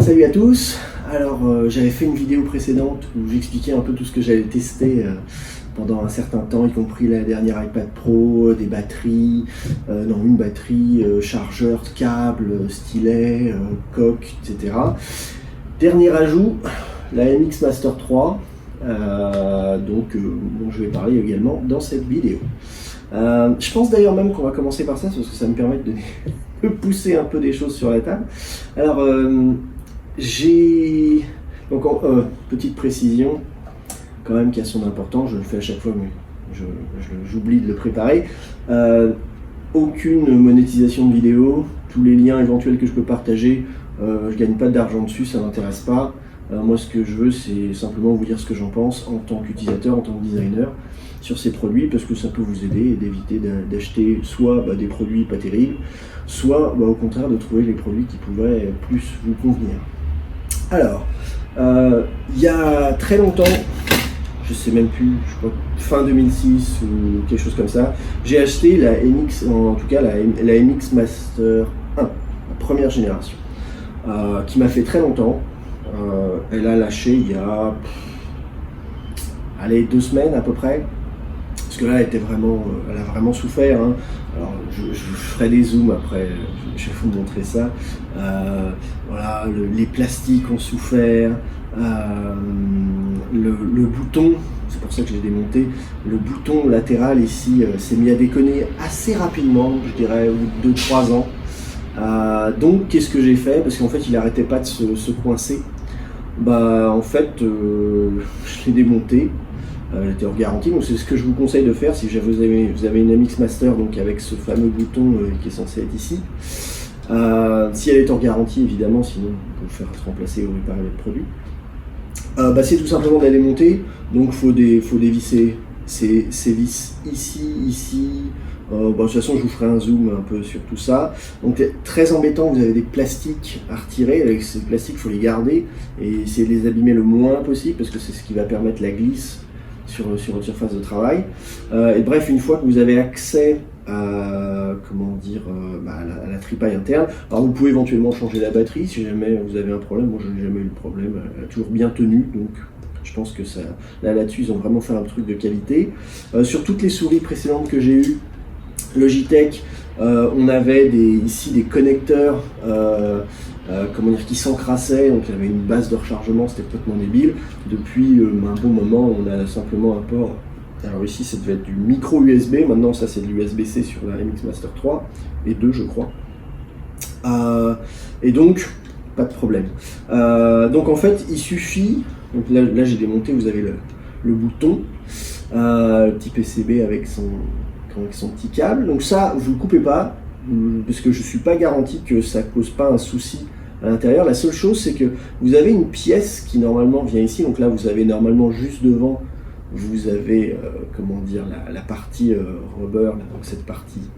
Salut à tous. Alors j'avais fait une vidéo précédente où j'expliquais un peu tout ce que j'avais testé pendant un certain temps, y compris la dernière iPad Pro, des batteries, une batterie, chargeur, câble, stylet, coque, etc. Dernier ajout, la MX Master 3, dont je vais parler également dans cette vidéo. Je pense d'ailleurs même qu'on va commencer par ça, parce que ça me permet de pousser un peu des choses sur la table. Alors, petite précision, quand même, qui a son importance, je le fais à chaque fois, mais j'oublie de le préparer. Aucune monétisation de vidéo, tous les liens éventuels que je peux partager, je gagne pas d'argent dessus, ça m'intéresse pas. Moi, ce que je veux, c'est simplement vous dire ce que j'en pense en tant qu'utilisateur, en tant que designer, sur ces produits, parce que ça peut vous aider et d'éviter d'acheter soit des produits pas terribles, soit au contraire de trouver les produits qui pourraient plus vous convenir. Alors, il y a très longtemps, je sais même plus, je crois fin 2006 ou quelque chose comme ça, j'ai acheté la MX, en tout cas la MX Master 1, la première génération, qui m'a fait très longtemps. Elle a lâché il y a 2 semaines à peu près, parce que là elle a vraiment souffert, hein. Alors je vous ferai des zooms après, je vais vous montrer ça. Voilà, les plastiques ont souffert, le bouton, c'est pour ça que je l'ai démonté, le bouton latéral ici s'est mis à déconner assez rapidement, je dirais au bout de 2-3 ans. Donc qu'est-ce que j'ai fait? Parce qu'en fait il n'arrêtait pas de se coincer. En fait je l'ai démonté. Elle était hors garantie, donc c'est ce que je vous conseille de faire si vous avez une MX Master, donc avec ce fameux bouton qui est censé être ici. Si elle est hors garantie, évidemment, sinon vous pouvez faire remplacer ou réparer votre produit. C'est tout simplement de la démonter, donc faut dévisser ces vis ici. De toute façon, je vous ferai un zoom un peu sur tout ça. Donc très embêtant, vous avez des plastiques à retirer. Avec ces plastiques, il faut les garder et essayer de les abîmer le moins possible, parce que c'est ce qui va permettre la glisse sur votre surface de travail. Et bref, une fois que vous avez accès à la tripaille interne, alors vous pouvez éventuellement changer la batterie si jamais vous avez un problème. Moi, je n'ai jamais eu de problème, elle a toujours bien tenu, donc je pense que ça, là-dessus, ils ont vraiment fait un truc de qualité. Sur toutes les souris précédentes que j'ai eues, Logitech, on avait ici des connecteurs qui s'encrassaient, donc il y avait une base de rechargement, c'était complètement débile. Depuis un bon moment, on a simplement un port. Alors ici, ça devait être du micro USB, maintenant ça c'est de l'USB-C sur la MX Master 3 et 2 je crois. Et donc, pas de problème. Donc en fait, il suffit, donc là j'ai démonté, vous avez le bouton, le petit PCB avec son petit câble. Donc ça, vous ne coupez pas, parce que je ne suis pas garanti que ça ne cause pas un souci à l'intérieur. La seule chose, c'est que vous avez une pièce qui normalement vient ici. Donc là, vous avez normalement juste devant, vous avez la partie rubber, donc cette partie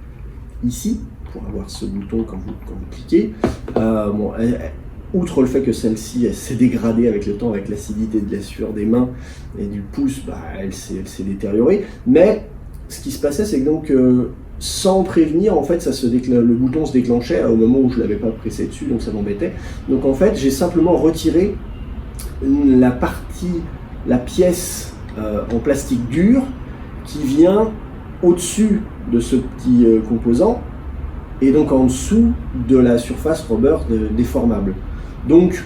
ici, pour avoir ce bouton quand vous cliquez. Outre le fait que celle-ci s'est dégradée avec le temps, avec l'acidité de la sueur des mains et du pouce, elle s'est détériorée. Mais ce qui se passait, c'est que donc sans prévenir, en fait, le bouton se déclenchait au moment où je ne l'avais pas pressé dessus, donc ça m'embêtait. Donc en fait, j'ai simplement retiré la pièce en plastique dur qui vient au-dessus de ce petit composant et donc en dessous de la surface rubber déformable. Donc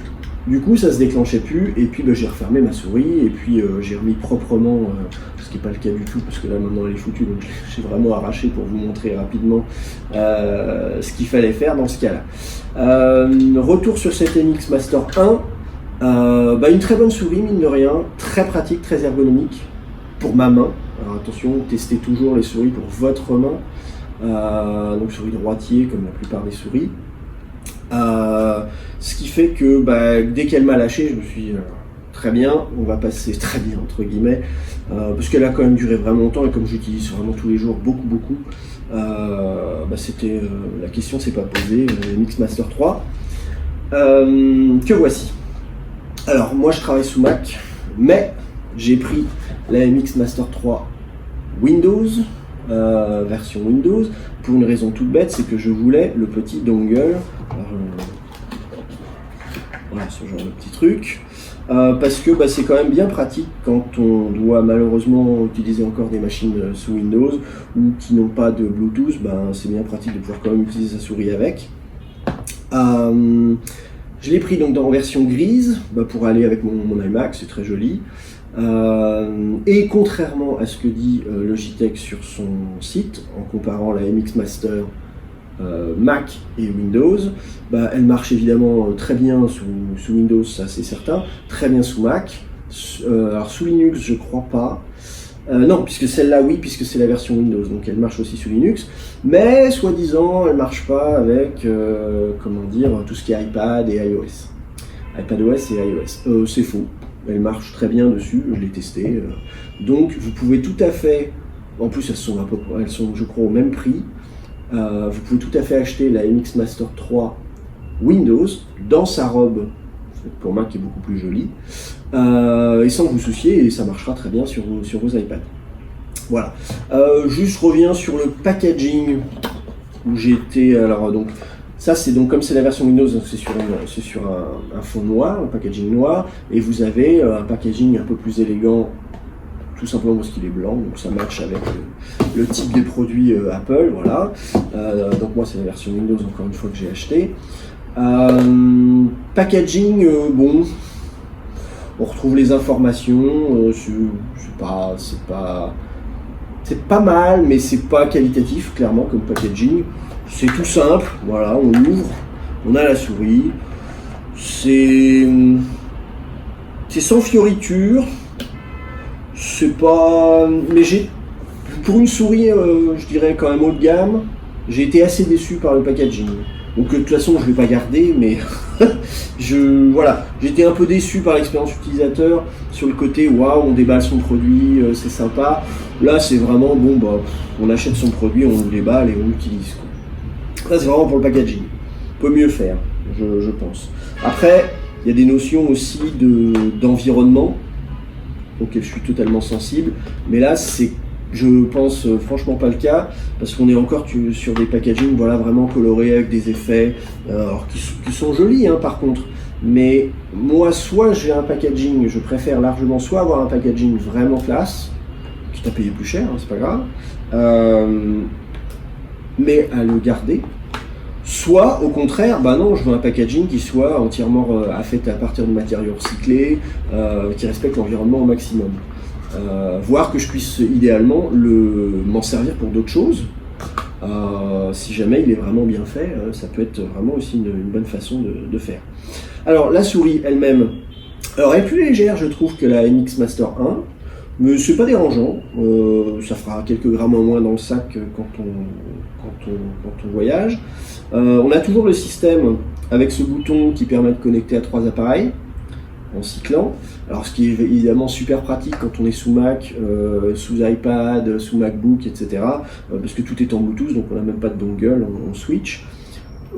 du coup ça se déclenchait plus, et puis j'ai refermé ma souris, et puis j'ai remis proprement, ce qui n'est pas le cas du tout parce que là maintenant elle est foutue, donc j'ai vraiment arraché pour vous montrer rapidement ce qu'il fallait faire dans ce cas-là. Retour sur cette MX Master 1, une très bonne souris mine de rien, très pratique, très ergonomique pour ma main. Alors attention, testez toujours les souris pour votre main, donc souris droitier comme la plupart des souris. Ce qui fait que dès qu'elle m'a lâché, je me suis dit très bien, on va passer très bien entre guillemets, parce qu'elle a quand même duré vraiment longtemps, et comme j'utilise vraiment tous les jours beaucoup, la question s'est pas posée. MX Master 3 que voici. Alors moi je travaille sous Mac, mais j'ai pris la MX Master 3 Windows, version Windows, pour une raison toute bête, c'est que je voulais le petit dongle. Alors, voilà, ce genre de petits trucs. Parce que c'est quand même bien pratique quand on doit malheureusement utiliser encore des machines sous Windows ou qui n'ont pas de Bluetooth, c'est bien pratique de pouvoir quand même utiliser sa souris avec. Je l'ai pris donc en version grise pour aller avec mon iMac, c'est très joli. Et contrairement à ce que dit Logitech sur son site, en comparant la MX Master Mac et Windows, elle marche évidemment très bien sous Windows, ça c'est certain, très bien sous Mac. Alors sous Linux, je crois pas. Non, puisque celle-là, oui, puisque c'est la version Windows, donc elle marche aussi sous Linux. Mais soi-disant, elle marche pas avec, tout ce qui est iPad et iOS. iPadOS et iOS. C'est faux. Elle marche très bien dessus, je l'ai testé. Donc vous pouvez tout à fait, en plus elles sont je crois au même prix. Vous pouvez tout à fait acheter la MX Master 3 Windows dans sa robe, pour Mac qui est beaucoup plus jolie, et sans vous soucier, et ça marchera très bien sur vos iPads. Voilà. Juste reviens sur le packaging où j'étais. Alors donc ça c'est donc comme c'est la version Windows, donc c'est sur un fond noir, un packaging noir, et vous avez un packaging un peu plus élégant. Tout simplement parce qu'il est blanc, donc ça match avec le type des produits Apple, voilà. Donc moi c'est la version Windows encore une fois que j'ai acheté. Packaging, on retrouve les informations, c'est pas mal, mais c'est pas qualitatif clairement comme packaging. C'est tout simple, voilà, on l'ouvre, on a la souris, c'est sans fioriture. C'est pas... Mais pour une souris, je dirais quand même haut de gamme, j'ai été assez déçu par le packaging. Donc de toute façon, je ne vais pas garder, mais j'étais un peu déçu par l'expérience utilisateur sur le côté, waouh, on déballe son produit, c'est sympa. Là, c'est vraiment, on achète son produit, on le déballe et on l'utilise. Ça, c'est vraiment pour le packaging. On peut mieux faire, je pense. Après, il y a des notions aussi d'environnement, auquel je suis totalement sensible, mais là c'est, je pense franchement pas le cas, parce qu'on est encore sur des packaging vraiment colorés avec des effets alors qui sont jolis par contre, mais moi soit j'ai un packaging, je préfère largement soit avoir un packaging vraiment classe, quitte à payer plus cher, c'est pas grave, mais à le garder. Soit au contraire, non, je veux un packaging qui soit entièrement fait à partir de matériaux recyclés, qui respecte l'environnement au maximum. Voire que je puisse idéalement m'en servir pour d'autres choses. Si jamais il est vraiment bien fait, ça peut être vraiment aussi une bonne façon de faire. Alors la souris elle-même, elle est plus légère je trouve que la MX Master 1, mais c'est pas dérangeant, ça fera quelques grammes en moins dans le sac quand on voyage. On a toujours le système avec ce bouton qui permet de connecter à 3 appareils en cyclant. Alors ce qui est évidemment super pratique quand on est sous Mac, sous iPad, sous MacBook, etc. Parce que tout est en Bluetooth, donc on n'a même pas de dongle, on switch.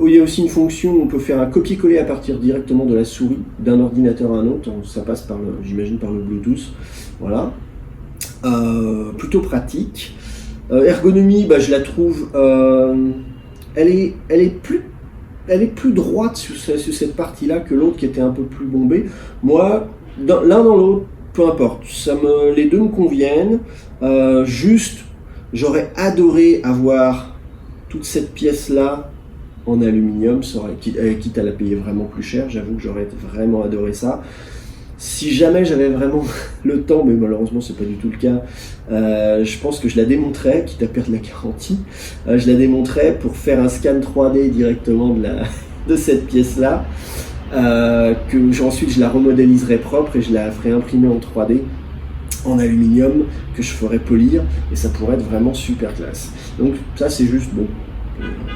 Il y a aussi une fonction où on peut faire un copier-coller à partir directement de la souris d'un ordinateur à un autre. Ça passe j'imagine par le Bluetooth. Voilà. Plutôt pratique. Ergonomie, je la trouve... Elle est plus droite sur cette partie-là que l'autre qui était un peu plus bombée. Moi, l'un dans l'autre, peu importe. Les deux me conviennent. Juste, j'aurais adoré avoir toute cette pièce-là en aluminium, quitte à la payer vraiment plus cher. J'avoue que j'aurais vraiment adoré ça. Si jamais j'avais vraiment le temps, mais malheureusement c'est pas du tout le cas, je pense que je la démonterais, quitte à perdre la garantie, je la démonterais pour faire un scan 3D directement de cette pièce-là, ensuite je la remodéliserais propre et je la ferais imprimer en 3D, en aluminium, que je ferais polir, et ça pourrait être vraiment super classe. Donc ça c'est juste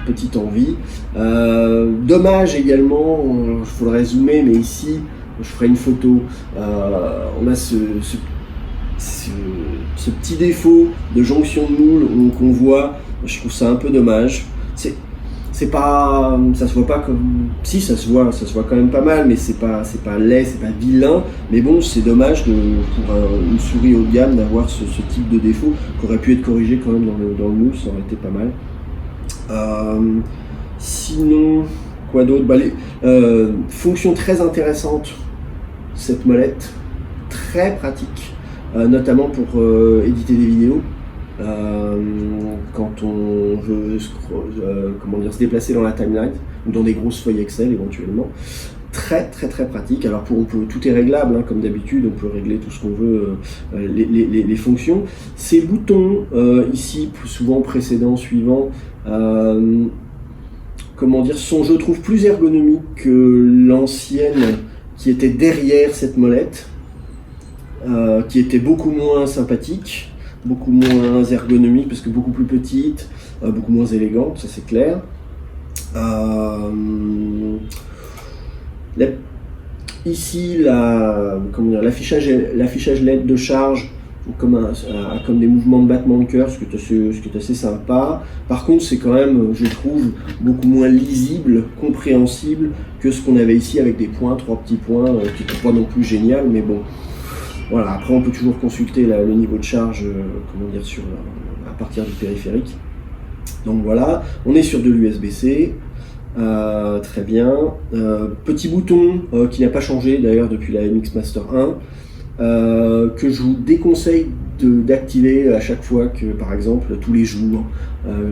petite envie. Dommage également, il faudrait zoomer, mais ici, je ferai une photo. On a ce petit défaut de jonction de moule qu'on voit. Je trouve ça un peu dommage. C'est pas, ça se voit pas comme, si ça se voit quand même pas mal, mais c'est pas laid, c'est pas vilain. Mais bon, c'est dommage pour une souris haut de gamme d'avoir ce type de défaut qui aurait pu être corrigé quand même dans le moule, ça aurait été pas mal. Sinon, Quoi d'autre? Fonction très intéressante, cette molette, très pratique, notamment pour éditer des vidéos. Quand on veut se déplacer dans la timeline ou dans des grosses feuilles Excel éventuellement. Très pratique. Alors tout est réglable, hein, comme d'habitude, on peut régler tout ce qu'on veut, les fonctions. Ces boutons ici, souvent précédents, suivants, sont, je trouve, plus ergonomiques que l'ancienne qui était derrière cette molette, qui était beaucoup moins sympathique, beaucoup moins ergonomique parce que beaucoup plus petite, beaucoup moins élégante, ça c'est clair. Ici, l'affichage LED de charge comme des mouvements de battement de cœur, ce qui est assez sympa. Par contre, c'est quand même, je trouve, beaucoup moins lisible, compréhensible que ce qu'on avait ici avec des points, 3 petits points, qui n'étaient pas non plus génial, mais bon. Voilà, après on peut toujours consulter le niveau de charge à partir du périphérique. Donc voilà, on est sur de l'USB-C. Très bien. Petit bouton qui n'a pas changé d'ailleurs depuis la MX Master 1, que je vous déconseille d'activer à chaque fois que, par exemple, tous les jours,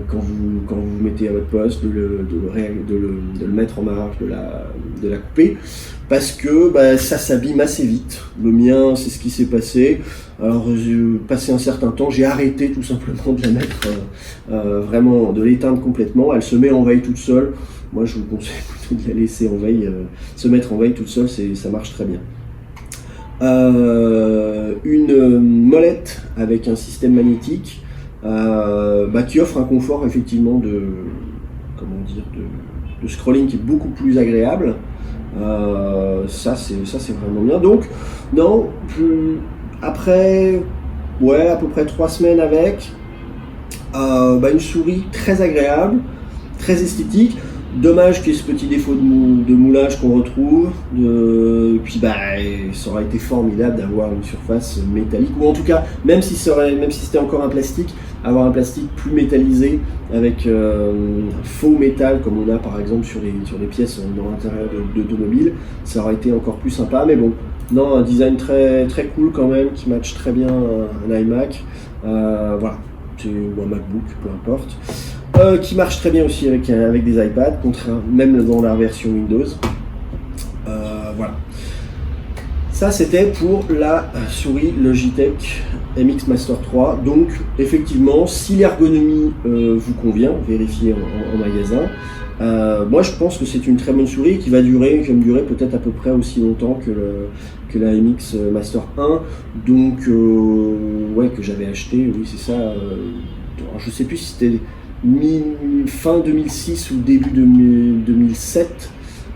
quand vous mettez à votre poste, de le mettre en marche, de la couper, parce que ça s'abîme assez vite. Le mien, c'est ce qui s'est passé. Alors, passé un certain temps, j'ai arrêté tout simplement de la mettre, vraiment, de l'éteindre complètement. Elle se met en veille toute seule. Moi, je vous conseille plutôt de la laisser en veille, se mettre en veille toute seule, ça marche très bien. Une molette avec un système magnétique qui offre un confort effectivement de scrolling qui est beaucoup plus agréable. Ça c'est vraiment bien. Donc non, après à peu près 3 semaines avec une souris très agréable, très esthétique. Dommage qu'il y ait ce petit défaut de moulage qu'on retrouve. Puis ça aurait été formidable d'avoir une surface métallique, ou en tout cas, même si c'était encore un plastique, avoir un plastique plus métallisé avec faux métal comme on a par exemple sur les pièces dans l'intérieur d'automobiles, ça aurait été encore plus sympa. Mais bon, non, un design très très cool quand même, qui match très bien un iMac, voilà, ou un MacBook, peu importe. Qui marche très bien aussi avec des iPads, même dans la version Windows. Voilà. Ça, c'était pour la souris Logitech MX Master 3. Donc, effectivement, si l'ergonomie vous convient, vérifiez en magasin. Moi, je pense que c'est une très bonne souris qui va me durer peut-être à peu près aussi longtemps que la MX Master 1. Donc, que j'avais acheté, oui, c'est ça. Je sais plus si c'était fin 2006 ou début 2007,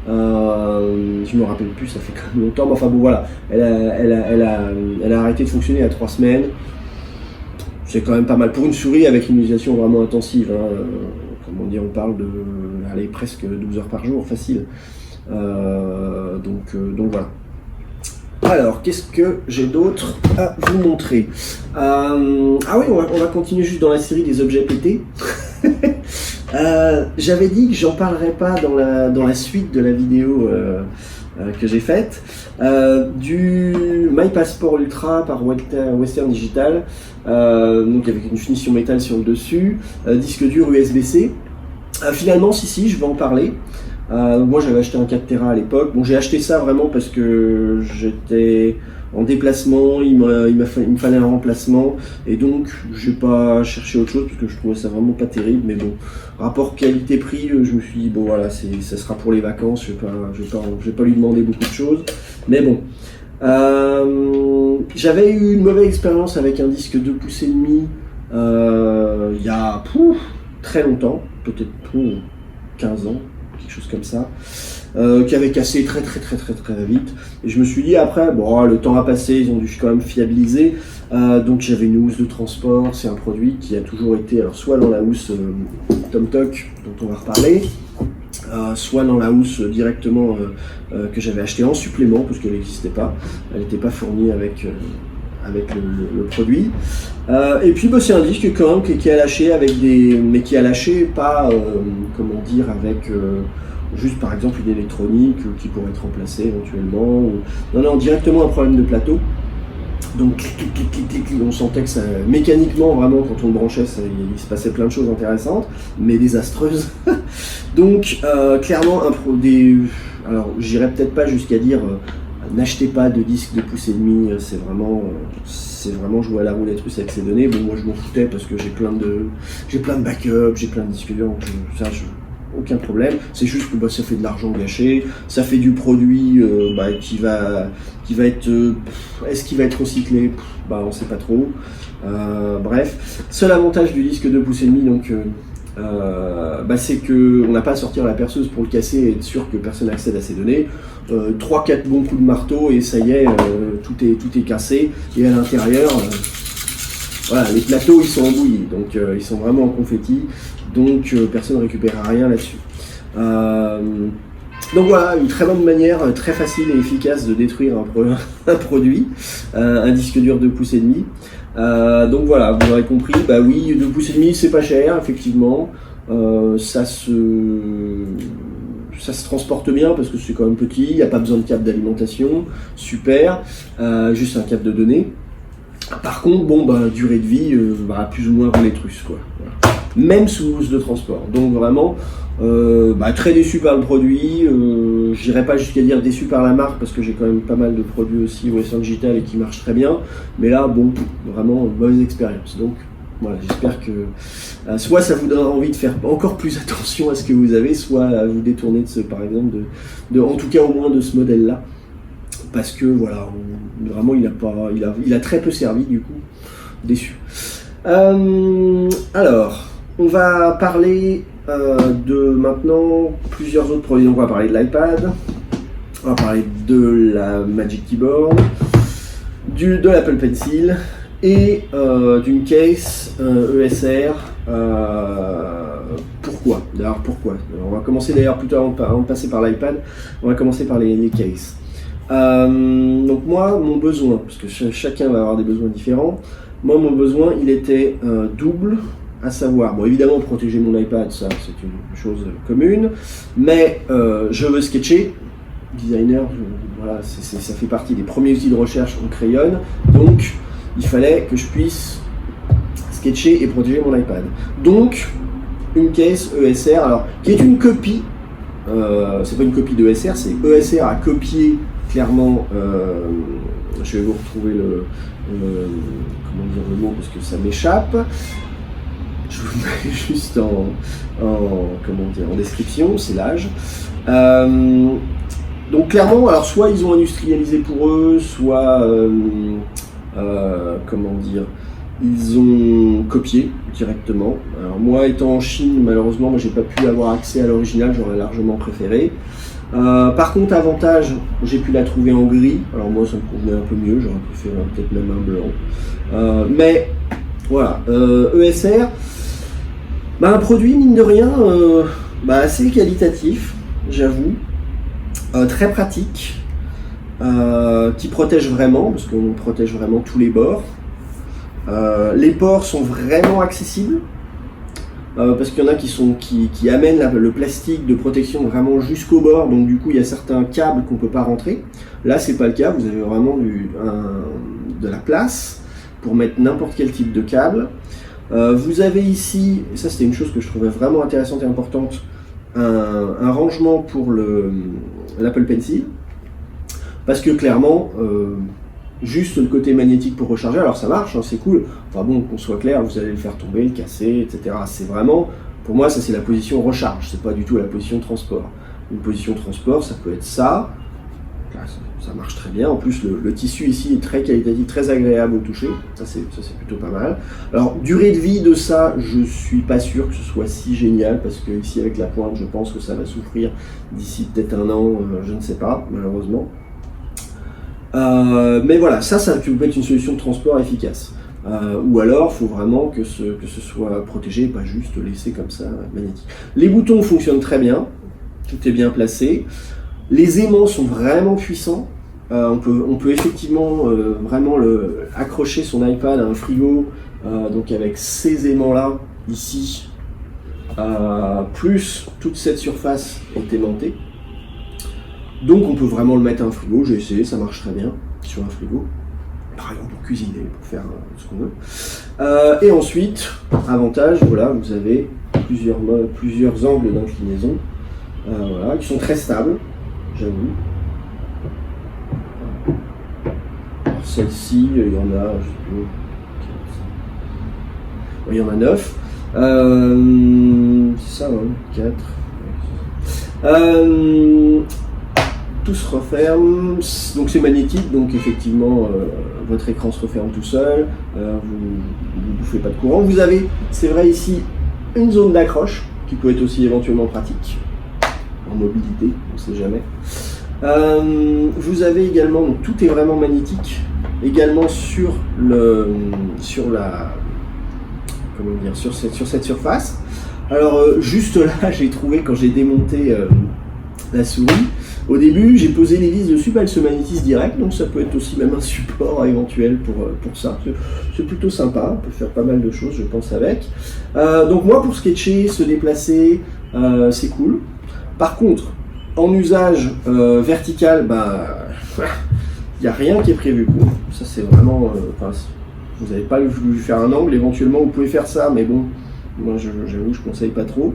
je me rappelle plus, ça fait quand même longtemps, mais enfin bon voilà, elle a arrêté de fonctionner à 3 semaines. C'est quand même pas mal pour une souris avec une utilisation vraiment intensive, hein. On parle de presque 12 heures par jour, facile. Donc voilà. Alors, qu'est-ce que j'ai d'autre à vous montrer? Oui, on va continuer juste dans la série des objets pétés. J'avais dit que j'en parlerais pas dans la suite de la vidéo que j'ai faite, du My Passport Ultra par Western Digital, donc avec une finition métal sur le dessus, disque dur USB-C. Finalement, si, je vais en parler. Moi j'avais acheté un 4 Tera à l'époque. Bon, j'ai acheté ça vraiment parce que j'étais en déplacement, il me fallait un remplacement, et donc j'ai pas cherché autre chose parce que je trouvais ça vraiment pas terrible. Mais bon, rapport qualité-prix, je me suis dit bon voilà, ça sera pour les vacances, je vais pas lui demander beaucoup de choses. Mais bon, j'avais eu une mauvaise expérience avec un disque 2,5 pouces il y a très longtemps, peut-être pour 15 ans, quelque chose comme ça, qui avait cassé très vite. Et je me suis dit après, le temps a passé, ils ont dû quand même fiabiliser. Donc j'avais une housse de transport, c'est un produit qui a toujours été, alors soit dans la housse TomToc, dont on va reparler, soit dans la housse directement que j'avais acheté en supplément, parce qu'elle n'existait pas, elle n'était pas fournie avec le produit. Et puis c'est un disque quand même qui a lâché mais qui a lâché pas, avec juste par exemple une électronique qui pourrait être remplacée éventuellement. Non, non, directement un problème de plateau. Donc clic, clic, clic, clic, clic, clic, on sentait que ça, mécaniquement, vraiment, quand on le branchait, il se passait plein de choses intéressantes, mais désastreuses. Donc clairement, alors j'irais peut-être pas jusqu'à dire n'achetez pas de disque de pouce et demi, c'est vraiment jouer à la roulette russe avec ces données. Bon, moi je m'en foutais parce que j'ai plein de backups, j'ai plein de disques durs, donc aucun problème. C'est juste que ça fait de l'argent gâché, ça fait du produit qui va être, est-ce qu'il va être recyclé, on sait pas trop. Bref, seul avantage du disque 2 pouces et demi, donc c'est que on n'a pas à sortir la perceuse pour le casser et être sûr que personne n'accède à ces données. 3-4 bons coups de marteau et ça y est, tout est cassé. Et à l'intérieur, voilà, les plateaux ils sont en bouillie, donc ils sont vraiment en confetti, donc personne ne récupérera rien là-dessus. Donc voilà, une très bonne manière, très facile et efficace de détruire un produit, un disque dur 2 pouces et demi. Donc voilà, vous aurez compris, oui, 2 pouces et demi c'est pas cher, effectivement, ça se transporte bien parce que c'est quand même petit, il n'y a pas besoin de câble d'alimentation, super, juste un câble de données. Par contre, durée de vie, plus ou moins roulette russe, quoi. Voilà. Même sous housse de transport. Donc vraiment, très déçu par le produit. Je n'irai pas jusqu'à dire déçu par la marque parce que j'ai quand même pas mal de produits aussi Western Digital et qui marchent très bien. Mais là, vraiment mauvaise expérience. Donc voilà, j'espère que soit ça vous donnera envie de faire encore plus attention à ce que vous avez, soit à vous détourner par exemple, en tout cas au moins de ce modèle-là. Parce que voilà, vraiment il a très peu servi, du coup, déçu. Alors, on va parler de maintenant plusieurs autres produits. Donc on va parler de l'iPad, on va parler de la Magic Keyboard, de l'Apple Pencil et d'une case ESR. Pourquoi ? D'ailleurs, pourquoi ? Alors, on va commencer d'ailleurs plutôt avant de passer par l'iPad, on va commencer par les cases. Donc moi, mon besoin, parce que chacun va avoir des besoins différents, moi mon besoin il était double, à savoir, évidemment protéger mon iPad, ça c'est une chose commune, mais je veux sketcher, designer, voilà, ça fait partie des premiers outils de recherche en crayon, donc il fallait que je puisse sketcher et protéger mon iPad. Donc une case ESR, alors qui est une copie, c'est pas une copie de ESR, c'est ESR à copier clairement, je vais vous retrouver comment dire le mot parce que ça m'échappe. Je vous mets juste en description, c'est l'âge. Donc clairement, alors soit ils ont industrialisé pour eux, soit ils ont copié directement. Alors moi étant en Chine, malheureusement, j'ai pas pu avoir accès à l'original, j'aurais largement préféré. Par contre, avantage, j'ai pu la trouver en gris. Alors moi, ça me convenait un peu mieux. J'aurais préféré peut-être même un blanc. Mais voilà, ESR, un produit mine de rien, assez qualitatif, j'avoue, très pratique, qui protège vraiment, parce qu'on protège vraiment tous les bords. Les ports sont vraiment accessibles. Parce qu'il y en a qui amènent le plastique de protection vraiment jusqu'au bord, donc du coup il y a certains câbles qu'on ne peut pas rentrer. Là c'est pas le cas, vous avez vraiment de la place pour mettre n'importe quel type de câble. Vous avez ici, et ça c'était une chose que je trouvais vraiment intéressante et importante, un rangement pour l'Apple Pencil, parce que clairement, juste le côté magnétique pour recharger, alors ça marche, c'est cool, enfin bon, qu'on soit clair, vous allez le faire tomber, le casser, etc. C'est vraiment, pour moi, ça c'est la position recharge, c'est pas du tout la position transport. Une position transport, ça peut être ça, là, ça marche très bien, en plus le tissu ici est très qualitatif, très agréable au toucher, ça c'est plutôt pas mal. Alors, durée de vie de ça, je suis pas sûr que ce soit si génial, parce que ici avec la pointe, je pense que ça va souffrir d'ici peut-être un an, je ne sais pas, malheureusement. Mais voilà, ça peut être une solution de transport efficace. Ou alors, il faut vraiment que ce soit protégé, pas juste laissé comme ça, magnétique. Les boutons fonctionnent très bien, tout est bien placé. Les aimants sont vraiment puissants. On peut effectivement vraiment accrocher son iPad à un frigo, donc avec ces aimants-là, ici, plus toute cette surface est aimantée. Donc on peut vraiment le mettre à un frigo, j'ai essayé, ça marche très bien sur un frigo. Par exemple pour cuisiner, pour faire ce qu'on veut. Et ensuite, avantage, voilà, vous avez plusieurs angles d'inclinaison voilà, qui sont très stables, j'avoue. Celle-ci, il y en a, il y en a 9. C'est ça, hein, 4. Tout se referme, donc c'est magnétique, donc effectivement votre écran se referme tout seul, vous ne bouffez pas de courant. Vous avez, c'est vrai ici, une zone d'accroche qui peut être aussi éventuellement pratique en mobilité, on ne sait jamais. Vous avez également, donc tout est vraiment magnétique, également sur cette surface. Alors juste là, j'ai trouvé quand j'ai démonté la souris. Au début, j'ai posé les vis dessus, elle se magnétise direct, donc ça peut être aussi même un support éventuel pour ça. C'est plutôt sympa, on peut faire pas mal de choses, je pense, avec. Donc moi, pour sketcher, se déplacer, c'est cool. Par contre, en usage vertical, il n'y a rien qui est prévu pour. Ça, c'est vraiment... vous n'avez pas voulu faire un angle, éventuellement, vous pouvez faire ça, mais bon, moi, j'avoue, je ne conseille pas trop.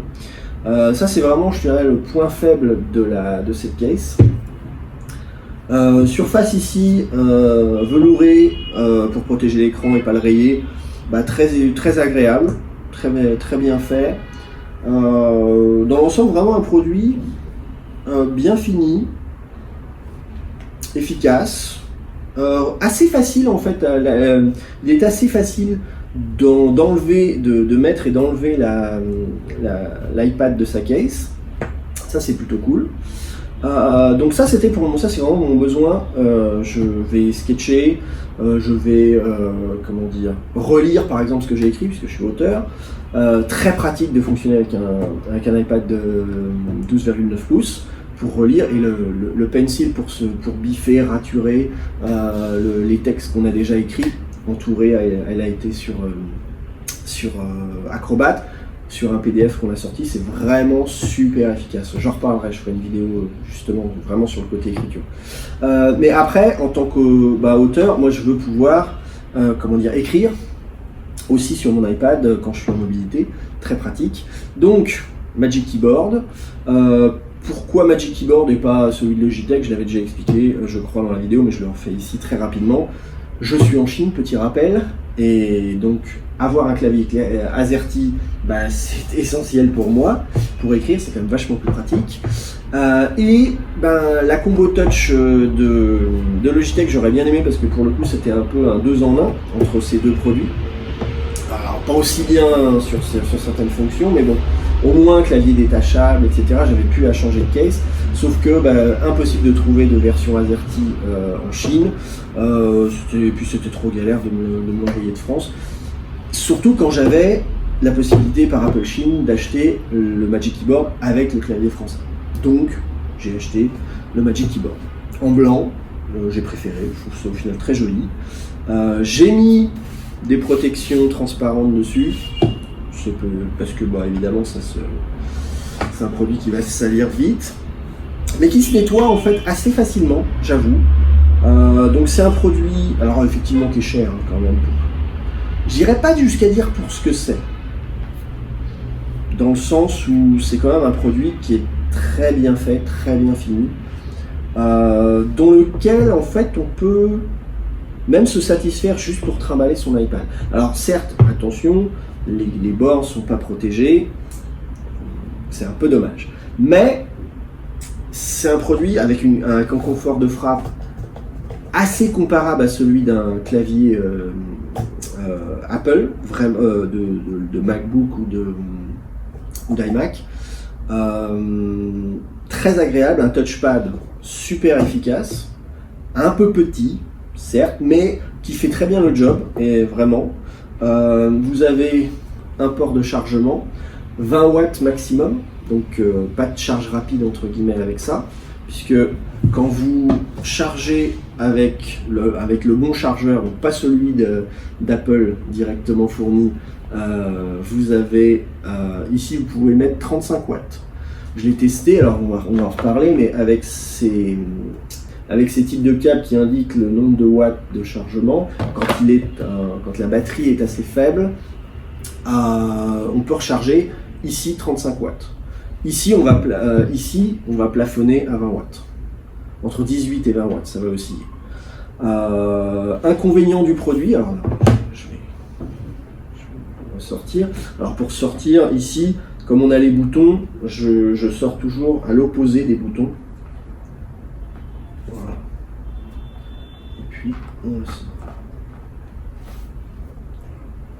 Ça c'est vraiment, je dirais, le point faible de cette case. Surface ici velourée pour protéger l'écran et pas le rayer, très agréable, très bien fait. Dans l'ensemble, vraiment un produit bien fini, efficace, assez facile en fait. Il est assez facile de mettre et d'enlever l'iPad de sa case. Ça c'est plutôt cool. Donc ça c'était pour moi, ça c'est vraiment mon besoin. Je vais sketcher, je vais relire par exemple ce que j'ai écrit puisque je suis auteur. Très pratique de fonctionner avec un iPad de 12,9 pouces pour relire, et le pencil pour biffer, raturer les textes qu'on a déjà écrits. Entourée, elle a été sur Acrobat, sur un PDF qu'on a sorti, c'est vraiment super efficace. J'en reparlerai, je ferai une vidéo justement vraiment sur le côté écriture. Mais après, en tant qu'auteur, moi je veux pouvoir écrire aussi sur mon iPad quand je suis en mobilité, très pratique. Donc Magic Keyboard. Pourquoi Magic Keyboard et pas celui de Logitech, je l'avais déjà expliqué, je crois, dans la vidéo, mais je le refais ici très rapidement. Je suis en Chine, petit rappel, et donc avoir un clavier AZERTY, c'est essentiel pour moi. Pour écrire, c'est quand même vachement plus pratique. La combo touch de Logitech, j'aurais bien aimé parce que pour le coup, c'était un peu un 2 en 1 entre ces deux produits. Alors, pas aussi bien sur certaines fonctions, mais bon, au moins clavier détachable, etc. J'avais pu changer de case, sauf que impossible de trouver de version AZERTY en Chine. Et puis c'était trop galère de me l'envoyer de France. Surtout quand j'avais la possibilité par Apple Chine d'acheter le Magic Keyboard avec le clavier français. Donc j'ai acheté le Magic Keyboard en blanc, j'ai préféré, je trouve ça au final très joli. J'ai mis des protections transparentes dessus, parce que évidemment c'est un produit qui va se salir vite, mais qui se nettoie en fait assez facilement, j'avoue. Donc c'est un produit, alors effectivement qui est cher quand même. J'irai pas jusqu'à dire pour ce que c'est, dans le sens où c'est quand même un produit qui est très bien fait, très bien fini, dans lequel en fait on peut même se satisfaire juste pour trimballer son iPad. Alors certes, attention, les bords ne sont pas protégés, c'est un peu dommage, mais c'est un produit avec un confort de frappe assez comparable à celui d'un clavier Apple, vraiment, de MacBook ou d'iMac. Très agréable, un touchpad super efficace, un peu petit, certes, mais qui fait très bien le job, et vraiment. Vous avez un port de chargement, 20 watts maximum, donc pas de charge rapide entre guillemets avec ça, puisque quand vous chargez avec le bon chargeur, donc pas celui d'Apple directement fourni, Vous avez ici, vous pouvez mettre 35 watts. Je l'ai testé, alors on va en reparler, mais avec ces types de câbles qui indiquent le nombre de watts de chargement, quand la batterie est assez faible, on peut recharger ici 35 watts. Ici on va plafonner à 20 watts. Entre 18 et 20 watts, ça va osciller. Inconvénient du produit, alors là, je vais sortir. Alors pour sortir ici, comme on a les boutons, je sors toujours à l'opposé des boutons. Voilà. Et puis on le sort.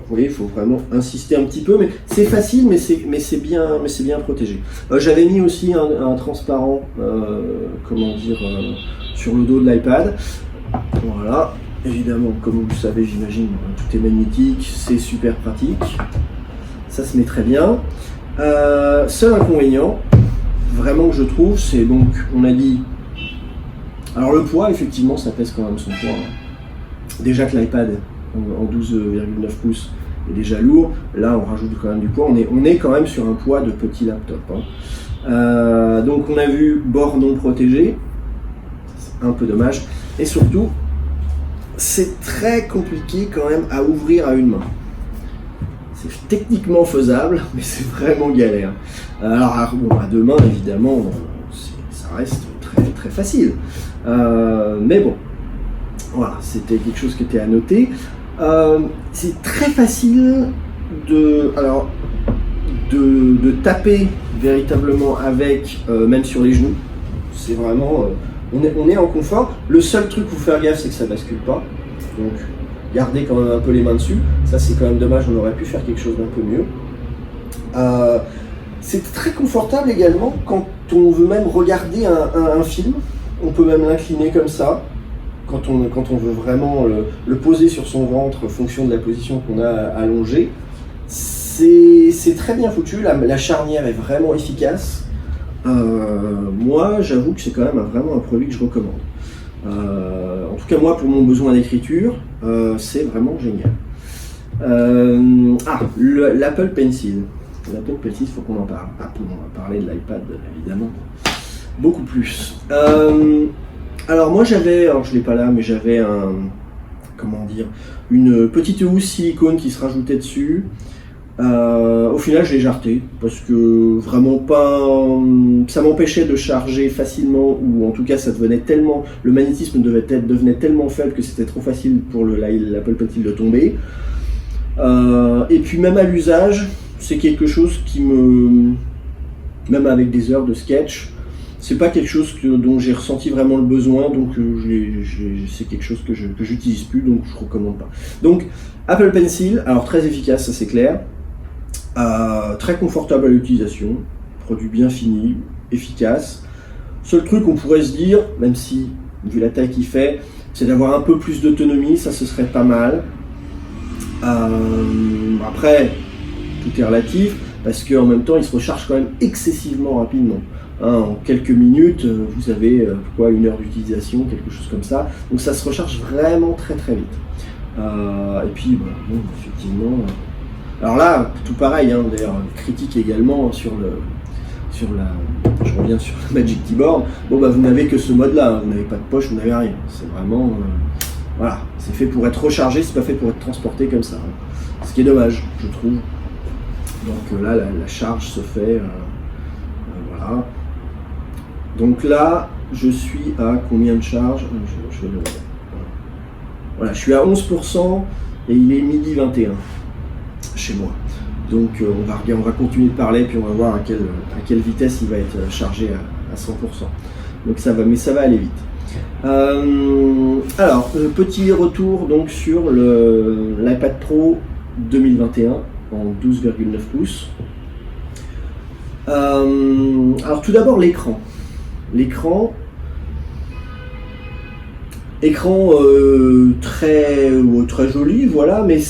Vous voyez, il faut vraiment insister un petit peu, mais c'est facile, mais c'est bien protégé. J'avais mis aussi un transparent, sur le dos de l'iPad. Voilà, évidemment, comme vous le savez, j'imagine, tout est magnétique, c'est super pratique. Ça se met très bien. Seul inconvénient, vraiment que je trouve, c'est donc, on a dit, alors le poids, effectivement, ça pèse quand même son poids. Déjà que l'iPad en 12,9 pouces est déjà lourd, là on rajoute quand même du poids, on est quand même sur un poids de petit laptop. Donc on a vu bord non protégé, c'est un peu dommage, et surtout c'est très compliqué quand même à ouvrir à une main. C'est techniquement faisable, mais c'est vraiment galère. Alors à deux mains évidemment, ça reste très, très facile. Mais bon, voilà, c'était quelque chose qui était à noter. C'est très facile de taper véritablement avec, même sur les genoux. C'est vraiment, on est en confort. Le seul truc qu'il faut faire gaffe, c'est que ça bascule pas. Donc gardez quand même un peu les mains dessus. Ça c'est quand même dommage, on aurait pu faire quelque chose d'un peu mieux. C'est très confortable également quand on veut même regarder un film. On peut même l'incliner comme ça. Quand on veut vraiment le poser sur son ventre en fonction de la position qu'on a allongée, c'est très bien foutu, la charnière est vraiment efficace. Moi, j'avoue que c'est quand même vraiment un produit que je recommande. En tout cas, moi, pour mon besoin d'écriture, c'est vraiment génial. L'Apple Pencil. L'Apple Pencil, il faut qu'on en parle. On va parler de l'iPad, évidemment, beaucoup plus. Alors moi je l'ai pas là, mais j'avais une petite housse silicone qui se rajoutait dessus. Au final je l'ai jarté parce que vraiment ça m'empêchait de charger facilement, ou en tout cas ça devenait tellement, le magnétisme devenait tellement faible que c'était trop facile pour l'Apple Pencil de tomber. Et puis même à l'usage, c'est quelque chose qui même avec des heures de sketch, c'est pas quelque chose dont j'ai ressenti vraiment le besoin, donc c'est quelque chose que j'utilise plus, donc je recommande pas. Donc Apple Pencil, alors très efficace, ça c'est clair, très confortable à l'utilisation, produit bien fini, efficace. Seul truc qu'on pourrait se dire, même si vu la taille qu'il fait, c'est d'avoir un peu plus d'autonomie, ça ce serait pas mal. Après, tout est relatif, parce qu'en même temps il se recharge quand même excessivement rapidement. En quelques minutes, vous avez 1 heure d'utilisation, quelque chose comme ça. Donc ça se recharge vraiment très très vite. Et puis, effectivement... Alors là, tout pareil, d'ailleurs, critique également je reviens sur la Magic Keyboard. Vous n'avez que ce mode-là, vous n'avez pas de poche, vous n'avez rien. C'est vraiment... voilà, c'est fait pour être rechargé, c'est pas fait pour être transporté comme ça. Ce qui est dommage, je trouve. Donc là, la charge se fait... voilà. Donc là, je suis à combien de charge? Voilà, je suis à 11% et il est 12h21 chez moi. Donc on va continuer de parler, puis on va voir à quelle vitesse il va être chargé à 100%. Donc ça va, mais ça va aller vite. Alors, petit retour donc sur l'iPad Pro 2021 en 12,9 pouces. Alors tout d'abord l'écran. L'écran très joli, voilà, mais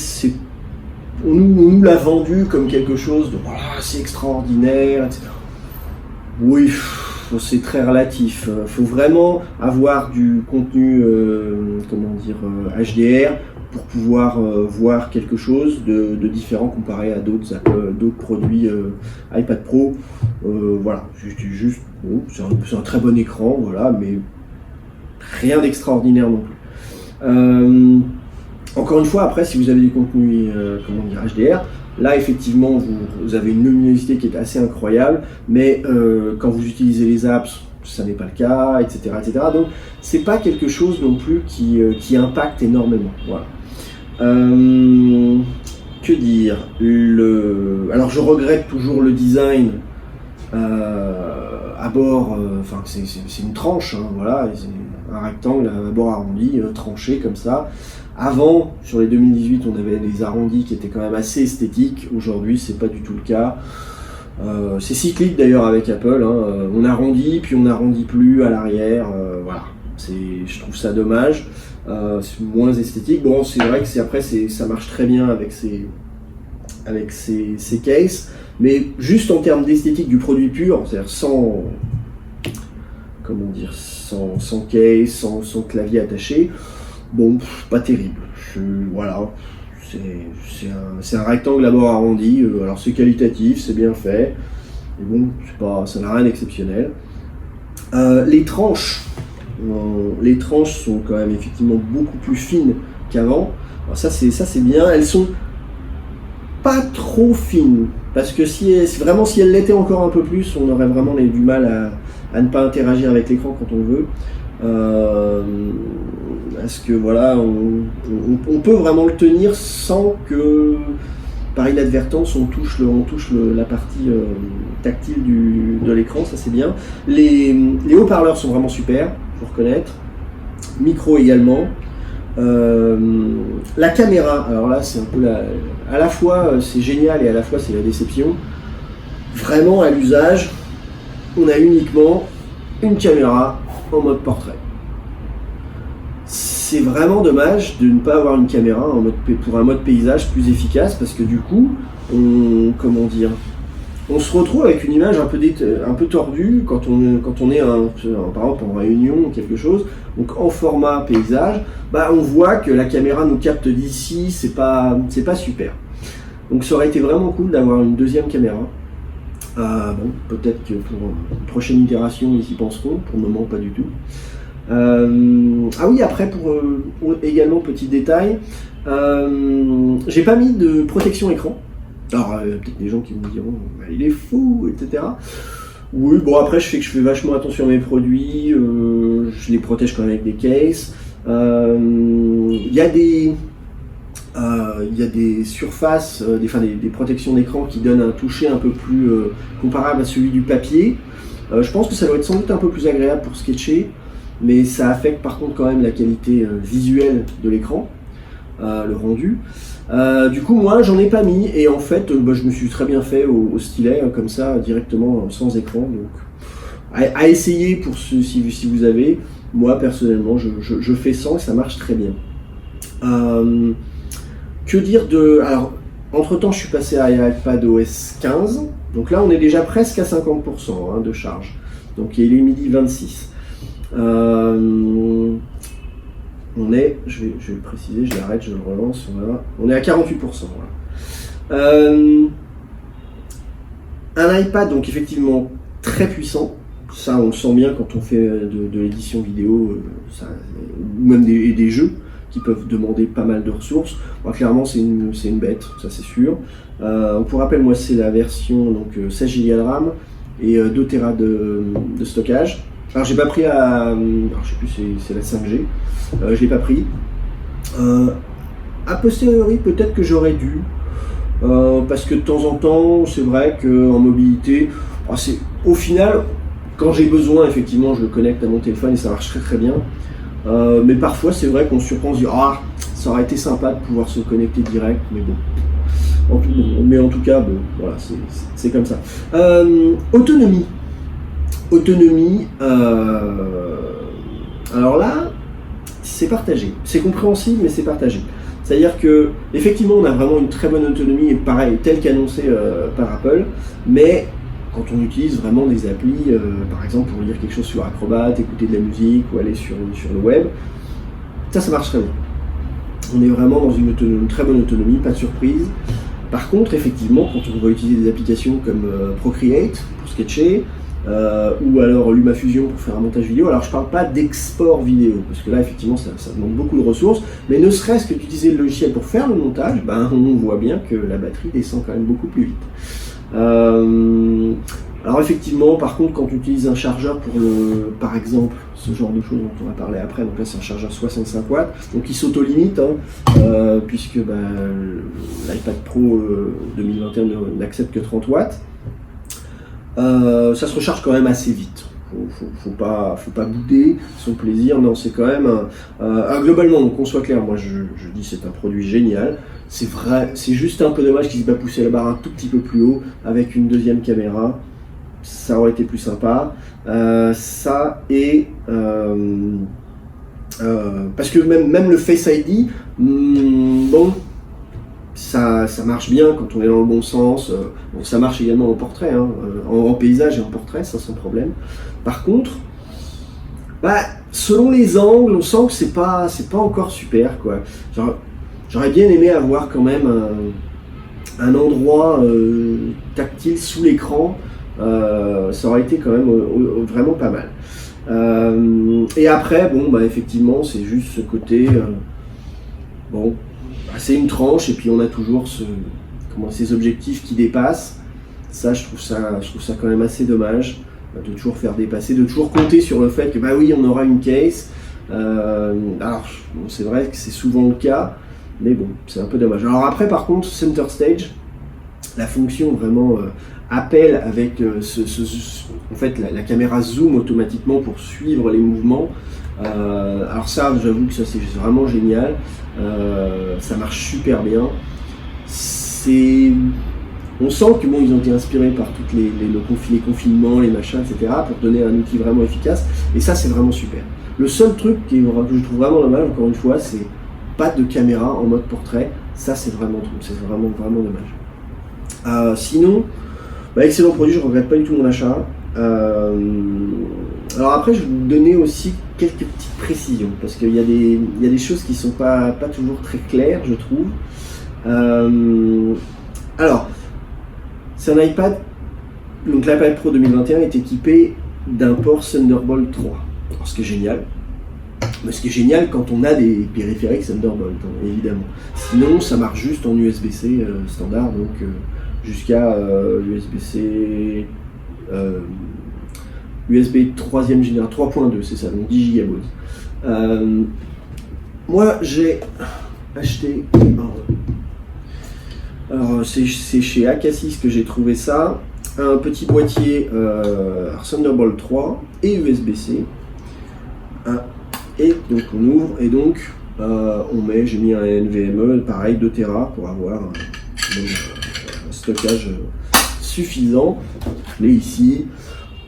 on nous l'a vendu comme quelque chose de voilà, c'est extraordinaire, etc. Oui, c'est très relatif. Faut vraiment avoir du contenu, HDR pour pouvoir voir quelque chose de différent comparé à d'autres produits iPad Pro. Voilà, juste bon, c'est un très bon écran, voilà, mais rien d'extraordinaire non plus. Encore une fois, après, si vous avez des contenus HDR, là effectivement vous avez une luminosité qui est assez incroyable, mais quand vous utilisez les apps, ça n'est pas le cas, etc., etc. Donc c'est pas quelque chose non plus qui impacte énormément. Voilà. Que dire, alors je regrette toujours le design à bord, enfin c'est une tranche, hein, voilà, c'est un rectangle à bord arrondi, tranché comme ça. Avant, sur les 2018, on avait des arrondis qui étaient quand même assez esthétiques. Aujourd'hui, c'est pas du tout le cas. C'est cyclique d'ailleurs avec Apple, hein. On arrondit puis on n'arrondit plus à l'arrière, voilà. Je trouve ça dommage. C'est moins esthétique. Bon, c'est vrai que ça marche très bien avec ces cases, mais juste en termes d'esthétique du produit pur, c'est-à-dire sans case, sans clavier attaché, bon, pas terrible. Voilà. C'est un rectangle à bord arrondi, alors c'est qualitatif, c'est bien fait, mais bon, ça n'a rien d'exceptionnel. Les tranches sont quand même effectivement beaucoup plus fines qu'avant. Alors ça c'est bien, elles sont pas trop fines, parce que si elles l'étaient encore un peu plus, on aurait vraiment du mal à ne pas interagir avec l'écran quand on le veut. Parce que voilà, on peut vraiment le tenir sans que, par inadvertance, on touche la partie tactile de l'écran, ça c'est bien. Les haut-parleurs sont vraiment super, faut reconnaître. Micro également. La caméra, alors là c'est un peu à la fois c'est génial et à la fois c'est la déception. Vraiment à l'usage, on a uniquement une caméra en mode portrait. C'est vraiment dommage de ne pas avoir une caméra pour un mode paysage plus efficace, parce que du coup, on se retrouve avec une image un peu tordue quand on est par exemple en réunion ou quelque chose. Donc en format paysage, on voit que la caméra nous capte d'ici, c'est pas super. Donc ça aurait été vraiment cool d'avoir une deuxième caméra. Bon, peut-être que pour une prochaine itération ils y penseront, pour le moment pas du tout. Ah oui, après pour également petit détail, j'ai pas mis de protection écran. Alors peut-être des gens qui me diront il est fou, etc. Oui, bon après je fais vachement attention à mes produits, je les protège quand même avec des cases. Il y a des surfaces, des protections d'écran qui donnent un toucher un peu plus comparable à celui du papier. Je pense que ça doit être sans doute un peu plus agréable pour sketcher, mais ça affecte par contre quand même la qualité visuelle de l'écran, le rendu. Du coup moi j'en ai pas mis, et en fait je me suis très bien fait au stylet comme ça directement sans écran. Donc à essayer pour si vous avez. Moi personnellement je fais sans et ça marche très bien. Que dire alors entre temps je suis passé à iPadOS 15, donc là on est déjà presque à 50% de charge, donc il est midi 26. On est, je vais le préciser, je l'arrête, je le relance, voilà. On est à 48%. Voilà. Un iPad donc effectivement très puissant, ça on le sent bien quand on fait de l'édition vidéo, ou même des jeux qui peuvent demander pas mal de ressources. Bon, clairement c'est une bête, ça c'est sûr. Pour rappel, moi c'est la version donc 16 Go de RAM et 2 Tera de stockage. Alors j'ai pas pris alors je sais plus, c'est la 5G, je l'ai pas pris. A posteriori peut-être que j'aurais dû, parce que de temps en temps c'est vrai qu'en mobilité, au final quand j'ai besoin effectivement je le connecte à mon téléphone et ça marche très très bien. Mais parfois c'est vrai qu'on se surprend, on se dit ça aurait été sympa de pouvoir se connecter direct, mais bon. En tout cas, bon, voilà, c'est comme ça. Autonomie. Alors là, c'est partagé. C'est compréhensible, mais c'est partagé. C'est-à-dire que effectivement, on a vraiment une très bonne autonomie, et pareil, telle qu'annoncée par Apple, mais quand on utilise vraiment des applis, par exemple pour lire quelque chose sur Acrobat, écouter de la musique ou aller sur le web, ça marche très bien. On est vraiment dans une très bonne autonomie, pas de surprise. Par contre, effectivement, quand on va utiliser des applications comme Procreate pour sketcher, ou alors LumaFusion pour faire un montage vidéo, alors je parle pas d'export vidéo, parce que là, effectivement, ça demande beaucoup de ressources, mais ne serait-ce que d'utiliser le logiciel pour faire le montage, ben, on voit bien que la batterie descend quand même beaucoup plus vite. Alors effectivement, par contre, quand tu utilises un chargeur pour par exemple, ce genre de choses dont on va parler après, donc là c'est un chargeur 65 watts, donc il s'auto-limite, puisque l'iPad Pro 2021 n'accepte que 30 watts, ça se recharge quand même assez vite. Faut pas bouder son plaisir, non, c'est quand même globalement, donc qu'on soit clair, moi je dis c'est un produit génial. C'est vrai, c'est juste un peu dommage qu'ils aient pas poussé la barre un tout petit peu plus haut avec une deuxième caméra. Ça aurait été plus sympa. Ça et parce que même le Face ID, bon, ça marche bien quand on est dans le bon sens. Bon, ça marche également en portrait, hein, en paysage et en portrait, ça sans problème. Par contre, selon les angles, on sent que c'est pas encore super, quoi. J'aurais bien aimé avoir quand même un endroit tactile sous l'écran. Ça aurait été quand même vraiment pas mal. Et après, bon, effectivement, c'est juste ce côté. C'est une tranche, et puis on a toujours ces objectifs qui dépassent. Ça, je trouve ça quand même assez dommage de toujours faire dépasser, de toujours compter sur le fait que oui, on aura une case. Alors, c'est vrai que c'est souvent le cas, mais bon, c'est un peu dommage. Alors après, par contre, Center Stage, la fonction vraiment appel avec en fait la caméra zoom automatiquement pour suivre les mouvements. Alors ça, j'avoue que ça c'est vraiment génial. Ça marche super bien. On sent que ils ont été inspirés par toutes les confinements, les machins, etc. pour donner un outil vraiment efficace. Et ça, c'est vraiment super. Le seul truc que je trouve vraiment dommage, encore une fois, c'est pas de caméra en mode portrait. Ça, c'est vraiment dommage. Sinon, excellent produit, je ne regrette pas du tout mon achat. Alors après, je vais vous donner aussi quelques petites précisions, parce qu'il y a des choses qui ne sont pas toujours très claires, je trouve. Alors, c'est un iPad, donc l'iPad Pro 2021 est équipé d'un port Thunderbolt 3. Alors, ce qui est génial. Mais ce qui est génial quand on a des périphériques Thunderbolt, évidemment. Sinon, ça marche juste en USB-C standard, donc jusqu'à USB-C USB 3e génération, 3.2, c'est ça, donc 10 gigabytes. Moi, j'ai acheté. Alors, c'est chez Acasis que j'ai trouvé ça. Un petit boîtier Thunderbolt 3 et USB-C. Et donc on ouvre et donc j'ai mis un NVMe, pareil, 2 Tera pour avoir un stockage suffisant. Je l'ai ici.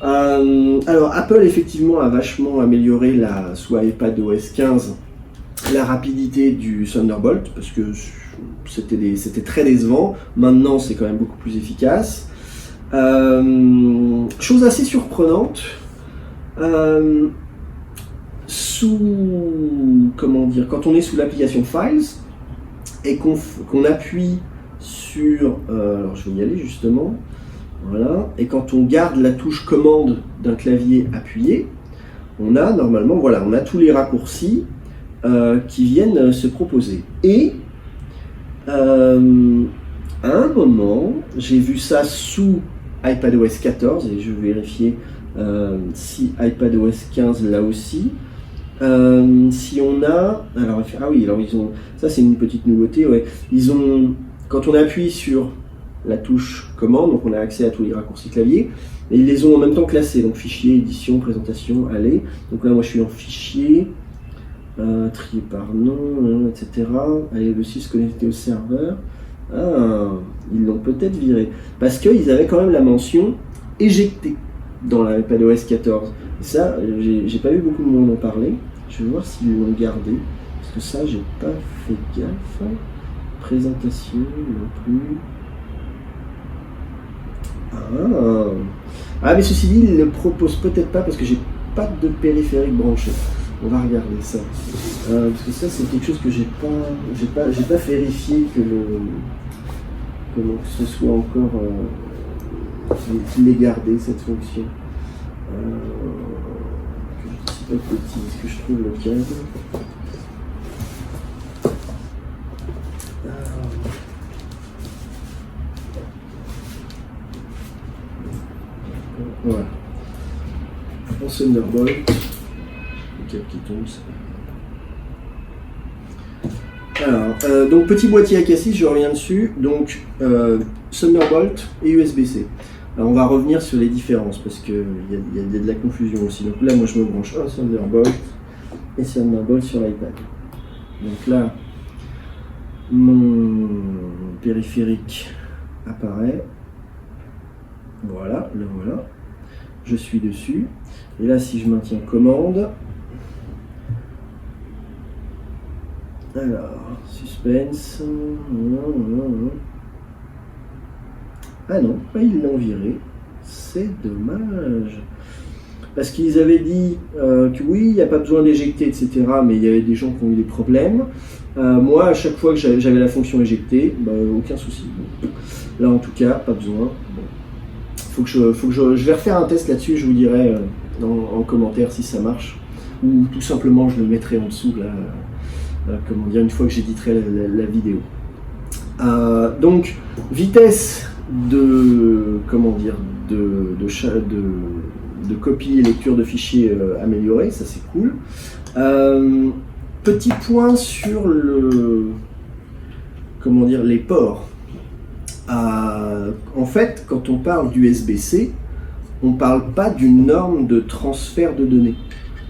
Alors Apple effectivement a vachement amélioré sous iPadOS 15 la rapidité du Thunderbolt, parce que c'était très décevant. Maintenant c'est quand même beaucoup plus efficace. Chose assez surprenante, quand on est sous l'application Files et qu'on appuie sur, alors je vais y aller justement, voilà, et quand on garde la touche commande d'un clavier appuyé, on a normalement, on a tous les raccourcis qui viennent se proposer. Et à un moment, j'ai vu ça sous iPadOS 14, et je vais vérifier si iPadOS 15 là aussi. Si on a, alors ils ont, ça c'est une petite nouveauté, ouais. Quand on appuie sur la touche commande, donc on a accès à tous les raccourcis clavier, et ils les ont en même temps classés, donc fichier, édition, présentation, aller. Donc là moi je suis en fichier, trier par nom, etc. Allez, le 6 connecté au serveur. Ils l'ont peut-être viré, parce qu'ils avaient quand même la mention éjecté dans l'iPadOS 14. Et ça, j'ai pas vu beaucoup de monde en parler. Je vais voir s'ils l'ont gardé, parce que ça, j'ai pas fait gaffe. Présentation non plus. Mais ceci dit, ils le proposent peut-être pas, parce que j'ai pas de périphérique branché. On va regarder ça. Parce que ça, c'est quelque chose que j'ai pas vérifié comment que ce soit encore qu'il ait gardé cette fonction. Que je dis pas de bêtises, que je trouve le câble. Voilà. En Thunderbolt, le câble qui tombe. Alors, donc petit boîtier à cassis, je reviens dessus. Donc Thunderbolt et USB-C. Alors on va revenir sur les différences parce qu'il y a de la confusion aussi. Donc là, moi je me branche un Thunderbolt et Thunderbolt sur l'iPad. Donc là, mon périphérique apparaît. Voilà, le voilà. Je suis dessus. Et là, si je maintiens commande, alors, suspense. Ah non, ils l'ont viré. C'est dommage. Parce qu'ils avaient dit que oui, il n'y a pas besoin d'éjecter, etc. Mais il y avait des gens qui ont eu des problèmes. Moi, à chaque fois que j'avais la fonction éjecter, aucun souci. Là, en tout cas, pas besoin. Bon. Je vais refaire un test là-dessus, je vous dirai en commentaire si ça marche. Ou tout simplement, je le mettrai en dessous, là, comment dire, une fois que j'éditerai la vidéo. Donc, vitesse de copie et lecture de fichiers améliorée, ça c'est cool. Petit point sur les ports. En fait, quand on parle d'USB-C, on ne parle pas d'une norme de transfert de données.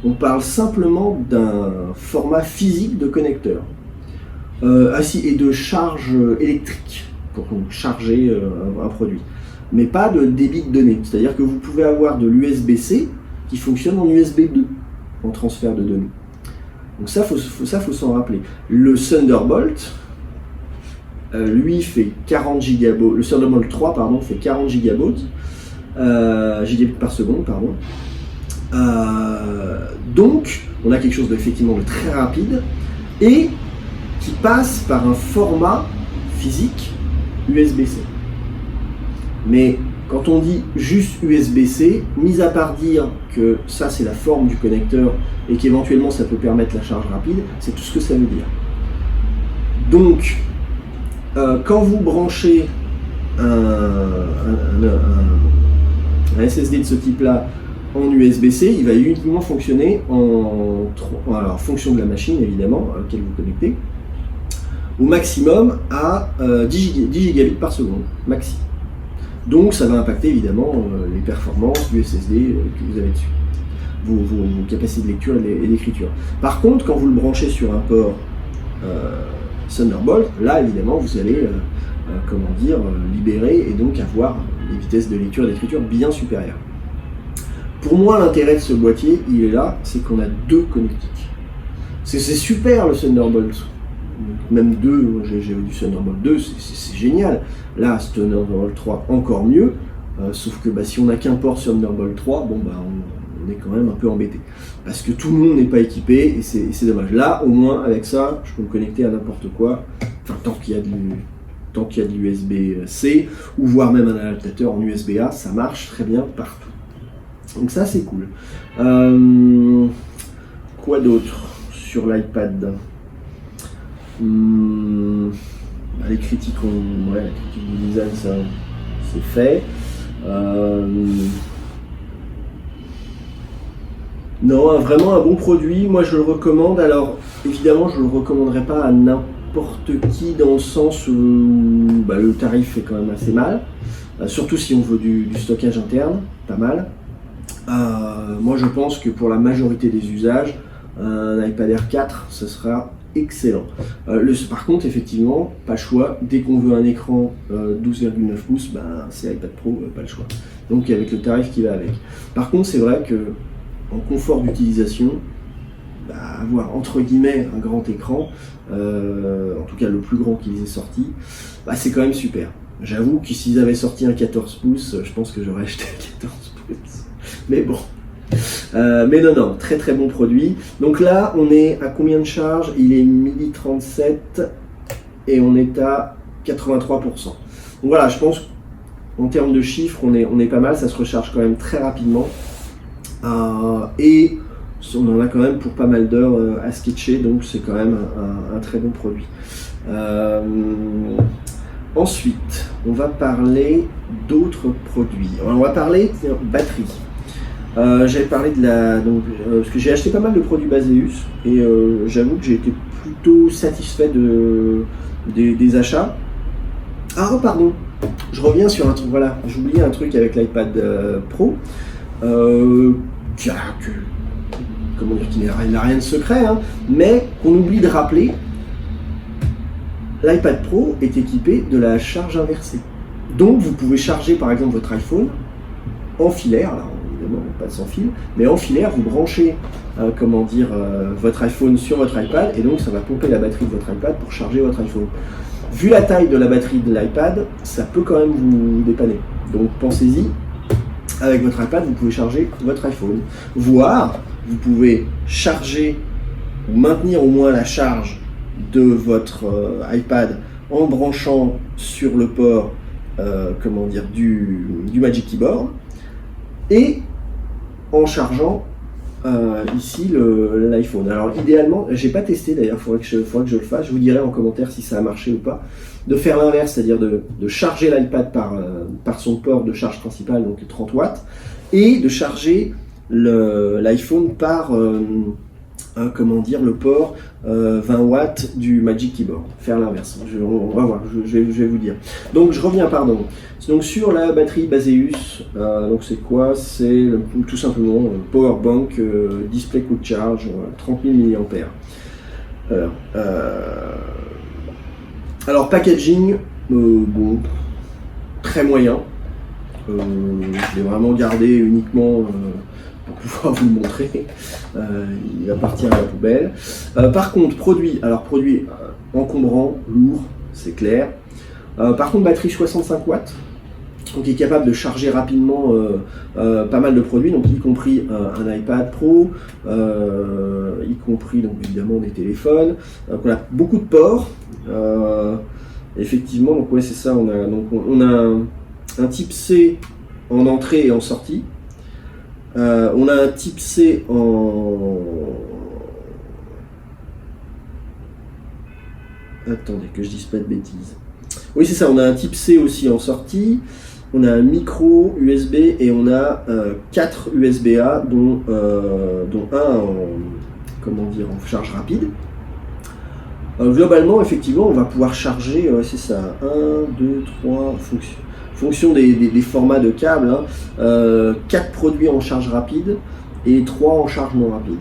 On parle simplement d'un format physique de connecteur et de charge électrique pour charger un produit, mais pas de débit de données. C'est-à-dire que vous pouvez avoir de l'USB-C qui fonctionne en USB 2 en transfert de données. Donc ça, faut s'en rappeler. Le Thunderbolt, lui fait 40 gigabits. Le Thunderbolt 3, pardon, fait 40 gigabits par seconde, pardon. Donc, on a quelque chose effectivement de très rapide et qui passe par un format physique USB-C. Mais quand on dit juste USB-C, mis à part dire que ça c'est la forme du connecteur et qu'éventuellement ça peut permettre la charge rapide, c'est tout ce que ça veut dire. Donc, quand vous branchez un SSD de ce type-là en USB-C, il va uniquement fonctionner en fonction de la machine évidemment à laquelle vous connectez, au maximum à 10 gigabits par seconde, maxi. Donc ça va impacter évidemment les performances du SSD que vous avez dessus, vos capacités de lecture et d'écriture. Par contre, quand vous le branchez sur un port Thunderbolt, là évidemment vous allez libérer et donc avoir des vitesses de lecture et d'écriture bien supérieures. Pour moi, l'intérêt de ce boîtier, il est là, c'est qu'on a deux connectiques. C'est super le Thunderbolt. Même 2, j'ai eu du Thunderbolt 2, c'est génial. Là, ce Thunderbolt 3, encore mieux. Sauf que si on n'a qu'un port Thunderbolt 3, on est quand même un peu embêté. Parce que tout le monde n'est pas équipé et c'est dommage. Là, au moins, avec ça, je peux me connecter à n'importe quoi. Enfin, tant qu'il y a de l'USB-C, ou voire même un adaptateur en USB-A, ça marche très bien partout. Donc ça, c'est cool. Quoi d'autre sur l'iPad ? Les critiques du design, ça c'est fait. Non, vraiment un bon produit, moi je le recommande. Alors évidemment je ne le recommanderais pas à n'importe qui dans le sens où le tarif fait quand même assez mal, surtout si on veut du stockage interne, pas mal. Moi je pense que pour la majorité des usages, un iPad Air 4 ce sera excellent. Par contre, effectivement, pas le choix. Dès qu'on veut un écran 12,9 pouces, c'est iPad Pro, pas le choix. Donc avec le tarif qui va avec. Par contre, c'est vrai que en confort d'utilisation, avoir entre guillemets un grand écran, en tout cas le plus grand qu'ils aient sorti, c'est quand même super. J'avoue que s'ils avaient sorti un 14 pouces, je pense que j'aurais acheté un 14 pouces. Mais bon. Mais non, très très bon produit. Donc là, on est à combien de charge? Il est 12h37 et on est à 83%. Donc voilà, je pense qu'en termes de chiffres, on est pas mal. Ça se recharge quand même très rapidement. Et on en a quand même pour pas mal d'heures à sketcher, donc c'est quand même un très bon produit. Ensuite, on va parler d'autres produits. Alors, on va parler batterie. J'avais parlé de parce que j'ai acheté pas mal de produits Baseus et j'avoue que j'ai été plutôt satisfait des achats. Ah pardon, je reviens sur un truc, voilà, j'oubliais un truc avec l'iPad Pro qui n'a rien de secret, hein, mais qu'on oublie de rappeler. L'iPad Pro est équipé de la charge inversée. Donc vous pouvez charger par exemple votre iPhone en filaire, alors évidemment pas sans fil, mais en filaire, vous branchez votre iPhone sur votre iPad et donc ça va pomper la batterie de votre iPad pour charger votre iPhone. Vu la taille de la batterie de l'iPad, ça peut quand même vous dépanner. Donc pensez-y, avec votre iPad, vous pouvez charger votre iPhone. Voire, vous pouvez charger ou maintenir au moins la charge de votre iPad en branchant sur le port du Magic Keyboard et en chargeant ici l'iPhone. Alors idéalement, j'ai pas testé d'ailleurs, faudrait que je le fasse, je vous dirai en commentaire si ça a marché ou pas, de faire l'inverse, c'est-à-dire de charger l'iPad par son port de charge principale, donc 30 watts, et de charger l'iPhone par le port 20 watts du Magic Keyboard. Faire l'inverse. On va voir, je vais vous dire. Donc je reviens, pardon. Donc sur la batterie Baseus, donc c'est quoi? C'est tout simplement Power Bank Display Quick Charge 30 000 mAh. Alors packaging, bon, très moyen. Je l'ai vraiment gardé uniquement pour pouvoir vous le montrer. Il va partir à la poubelle. Par contre, produit encombrant, lourd, c'est clair. Par contre, batterie 65 watts, donc il est capable de charger rapidement pas mal de produits, donc y compris un iPad Pro, y compris donc évidemment des téléphones. Donc on a beaucoup de ports. Effectivement, donc ouais, c'est ça. On a un type C en entrée et en sortie. On a un type C Attendez, que je dise pas de bêtises. Oui, c'est ça, on a un type C aussi en sortie. On a un micro USB et on a 4 USB-A, dont un en charge rapide. Globalement, effectivement, on va pouvoir charger, c'est ça, 1, 2, 3, fonction des formats de câbles, 4 produits en charge rapide et 3 en charge non rapide.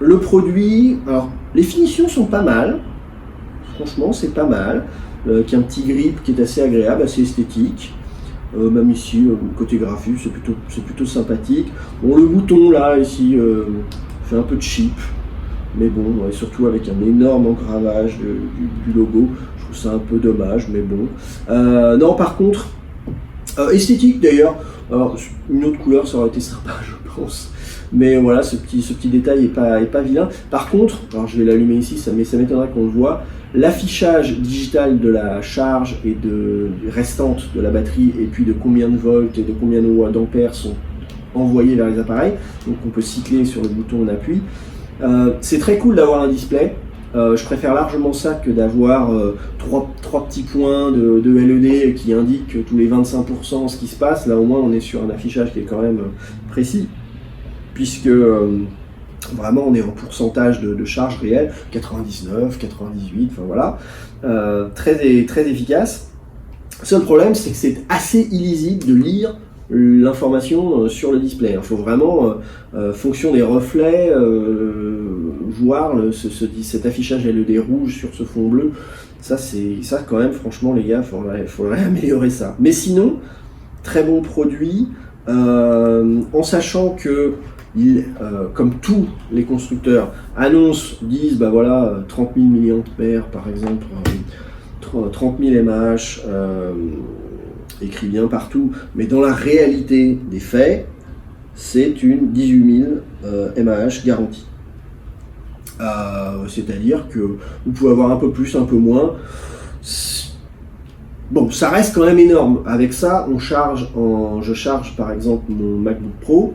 Le produit, alors les finitions sont pas mal, franchement c'est pas mal, qui a un petit grip qui est assez agréable, assez esthétique. Même ici, côté graphique, c'est plutôt sympathique. Bon, le bouton là, ici, fait un peu cheap, mais bon, surtout avec un énorme engravage du logo, je trouve ça un peu dommage, mais bon. Non, par contre, esthétique d'ailleurs, alors une autre couleur ça aurait été sympa, je pense. Mais voilà, ce petit détail est pas vilain. Par contre, alors je vais l'allumer ici, ça m'étonnerait qu'on le voit. L'affichage digital de la charge et restante de la batterie, et puis de combien de volts et de combien d'ampères sont envoyés vers les appareils. Donc on peut cycler sur le bouton, on appuie. C'est très cool d'avoir un display. Je préfère largement ça que d'avoir trois petits points de LED qui indiquent tous les 25% ce qui se passe. Là au moins on est sur un affichage qui est quand même précis, puisque vraiment on est en pourcentage de charge réelle, 99, 98, enfin voilà, très efficace. Le seul problème, c'est que c'est assez illisible de lire l'information sur le display. Il faut vraiment, fonction des reflets, voir cet affichage LED rouge sur ce fond bleu. Ça quand même, franchement les gars, faudrait améliorer ça. Mais sinon, très bon produit, en sachant que comme tous les constructeurs disent bah voilà, 30 000 mAh par exemple, 30 000 mAh, écrit bien partout, mais dans la réalité des faits, c'est une 18 000 mAh garantie. C'est-à-dire que vous pouvez avoir un peu plus, un peu moins. Bon, ça reste quand même énorme. Avec ça, je charge par exemple mon MacBook Pro.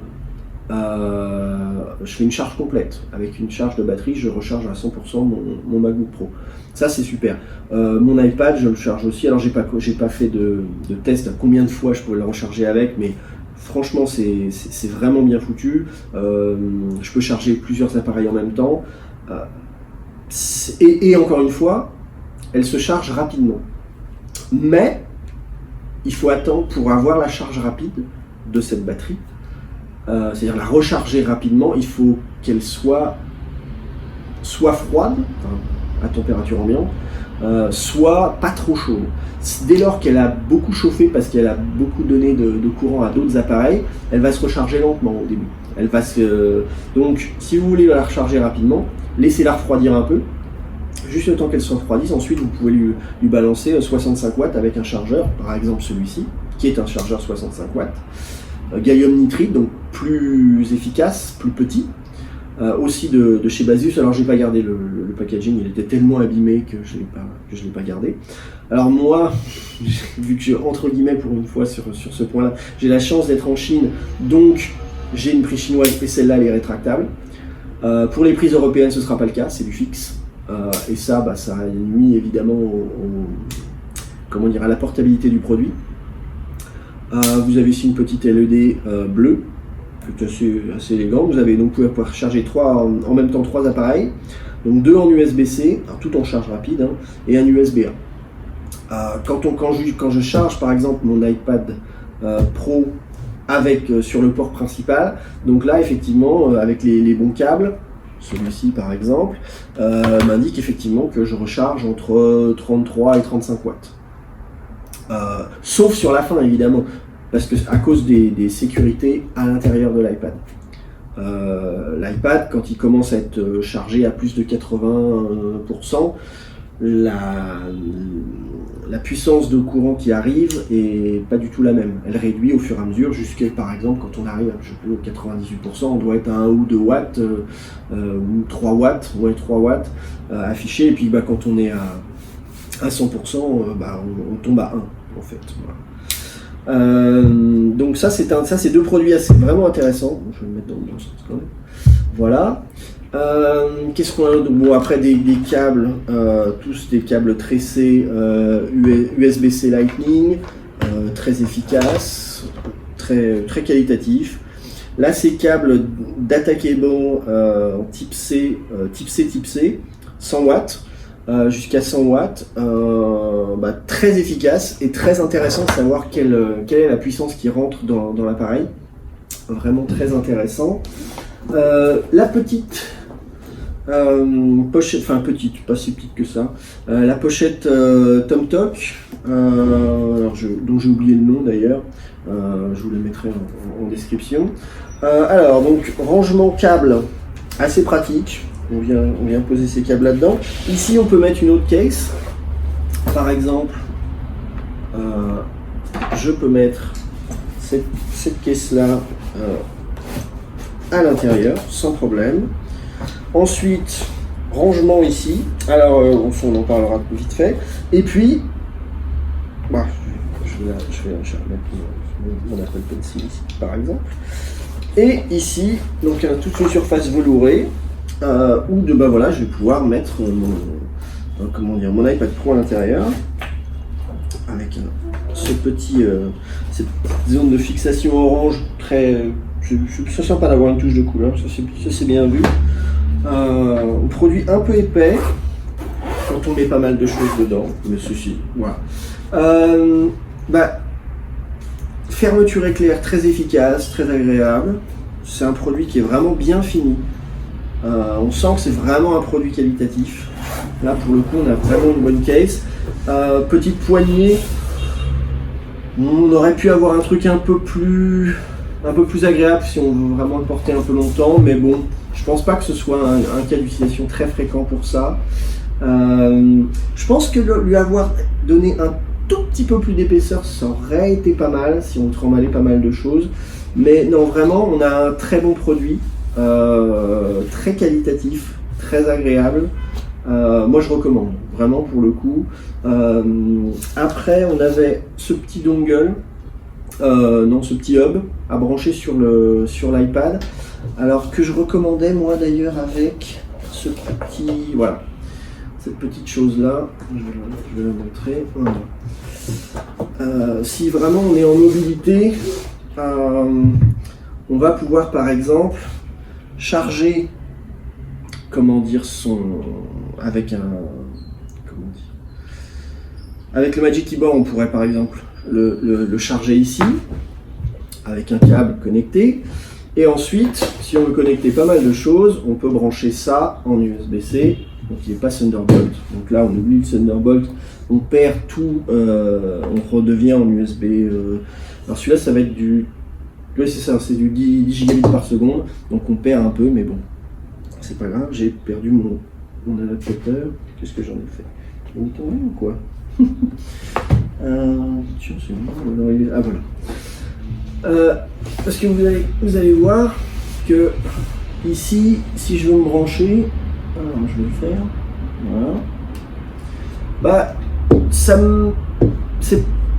Je fais une charge complète. Avec une charge de batterie, je recharge à 100% mon MacBook Pro. Ça, c'est super. Mon iPad, je le charge aussi. Alors, j'ai pas fait de test à combien de fois je pouvais le recharger avec, mais franchement, c'est vraiment bien foutu. Je peux charger plusieurs appareils en même temps. Et encore une fois, elle se charge rapidement. Mais il faut attendre pour avoir la charge rapide de cette batterie. C'est-à-dire la recharger rapidement, il faut qu'elle soit froide, à température ambiante, soit pas trop chaude. Dès lors qu'elle a beaucoup chauffé parce qu'elle a beaucoup donné de courant à d'autres appareils, elle va se recharger lentement au début. Donc si vous voulez la recharger rapidement, laissez-la refroidir un peu, juste le temps qu'elle se refroidisse. Ensuite vous pouvez lui balancer 65 watts avec un chargeur, par exemple celui-ci, qui est un chargeur 65 watts. Gallium nitride, donc plus efficace, plus petit. Aussi de chez Baseus. Alors j'ai pas gardé le packaging, il était tellement abîmé que je l'ai pas gardé. Alors moi, vu que entre guillemets pour une fois sur ce point-là, j'ai la chance d'être en Chine, donc j'ai une prise chinoise et celle-là elle est rétractable. Pour les prises européennes ce sera pas le cas, c'est du fixe. Et ça nuit évidemment à la portabilité du produit. Vous avez ici une petite LED bleue, qui est assez élégant. Vous pouvez pouvoir charger en même temps 3 appareils, donc 2 en USB-C, tout en charge rapide, et un USB-A. Quand je charge par exemple mon iPad Pro sur le port principal, donc là effectivement avec les bons câbles, celui-ci par exemple, m'indique effectivement que je recharge entre 33 et 35 watts. Sauf sur la fin évidemment, parce que à cause des sécurités à l'intérieur de l'iPad. L'iPad, quand il commence à être chargé à plus de 80%, la puissance de courant qui arrive est pas du tout la même. Elle réduit au fur et à mesure jusqu'à, par exemple, quand on arrive à 98%, on doit être à 1 ou 2 watts, ou 3 watts, affiché, et puis quand on est à 100%, on tombe à 1 en fait. Voilà. Donc ça c'est 2 produits vraiment intéressants. Je vais le mettre dans le bon sens quand même. Voilà. Qu'est-ce qu'on a d'autre? Bon, après des câbles, tous des câbles tressés USB-C Lightning, très efficaces, très qualitatifs. Là ces câbles data cable type C, 100 watts. Jusqu'à 100 watts, très efficace et très intéressant de savoir quelle est la puissance qui rentre dans l'appareil. Vraiment très intéressant. La petite pochette, petite, pas si petite que ça, la pochette TomTok, dont j'ai oublié le nom d'ailleurs, je vous le mettrai en description. Alors, donc, rangement câble assez pratique. On vient poser ces câbles là-dedans. Ici, on peut mettre une autre case. Par exemple, je peux mettre cette caisse-là à l'intérieur, sans problème. Ensuite, rangement ici. Alors, on en parlera vite fait. Et puis, je vais mettre mon Apple Pencil ici, par exemple. Et ici, donc toute une surface velourée. Où je vais pouvoir mettre mon iPad Pro à l'intérieur avec cette petite zone de fixation orange c'est sympa d'avoir une touche de couleur, ça c'est bien vu. Un produit un peu épais quand on met pas mal de choses dedans, mais ceci, voilà. Fermeture éclair très efficace, très agréable. C'est un produit qui est vraiment bien fini. On sent que c'est vraiment un produit qualitatif. Là pour le coup on a vraiment une bonne case. Petite poignée, on aurait pu avoir un truc un peu plus agréable si on veut vraiment le porter un peu longtemps, mais bon, je pense pas que ce soit un cas d'utilisation très fréquent pour ça. Je pense que lui avoir donné un tout petit peu plus d'épaisseur, ça aurait été pas mal si on tremballait pas mal de choses. Mais non, vraiment, on a un très bon produit, très qualitatif, très agréable. Moi, je recommande, vraiment pour le coup. Après, on avait ce petit dongle, non, ce petit hub à brancher sur l'iPad. Alors que je recommandais, moi d'ailleurs, avec ce petit, voilà, cette petite chose-là. Je vais la montrer. Voilà. Si vraiment on est en mobilité, on va pouvoir par exemple charger, comment dire, avec le Magic Keyboard, on pourrait par exemple le charger ici avec un câble connecté, et ensuite si on veut connecter pas mal de choses, on peut brancher ça en USB-C, donc il n'est pas Thunderbolt, donc là on oublie le Thunderbolt, on perd tout, on redevient en USB. Alors celui-là ça va être du, oui c'est ça, c'est du 10 gigabits par seconde, donc on perd un peu, mais bon, c'est pas grave, j'ai perdu mon adaptateur. Qu'est-ce que j'en ai fait? Il est tombé ou quoi? Ah voilà. Parce que vous allez voir que ici, si je veux me brancher, alors je vais le faire. Voilà. Bah,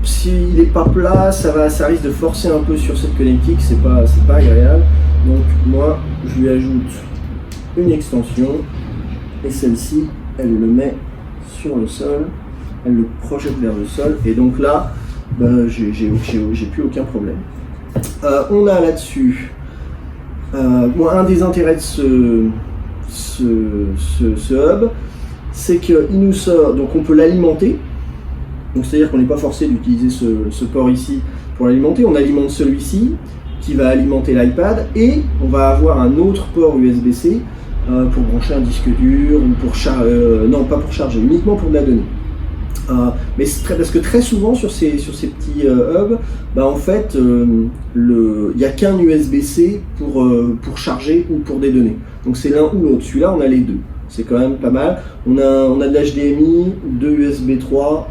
s'il n'est pas plat, ça risque de forcer un peu sur cette connectique, c'est pas agréable. Donc moi, je lui ajoute une extension et celle-ci, elle le met sur le sol, elle le projette vers le sol, et donc là, bah, j'ai plus aucun problème. On a là-dessus, moi, un des intérêts de ce hub, c'est qu'il nous sort, donc on peut l'alimenter, donc c'est-à-dire qu'on n'est pas forcé d'utiliser ce port ici pour l'alimenter, on alimente celui-ci qui va alimenter l'iPad, et on va avoir un autre port USB-C pour brancher un disque dur, ou pour non pas pour charger, uniquement pour de la donnée. Mais parce que très souvent sur ces petits hubs, bah en fait, il n'y a qu'un USB-C pour charger ou pour des données. Donc c'est l'un ou l'autre. Celui-là, on a les deux. C'est quand même pas mal. On a de l'HDMI, deux USB 3,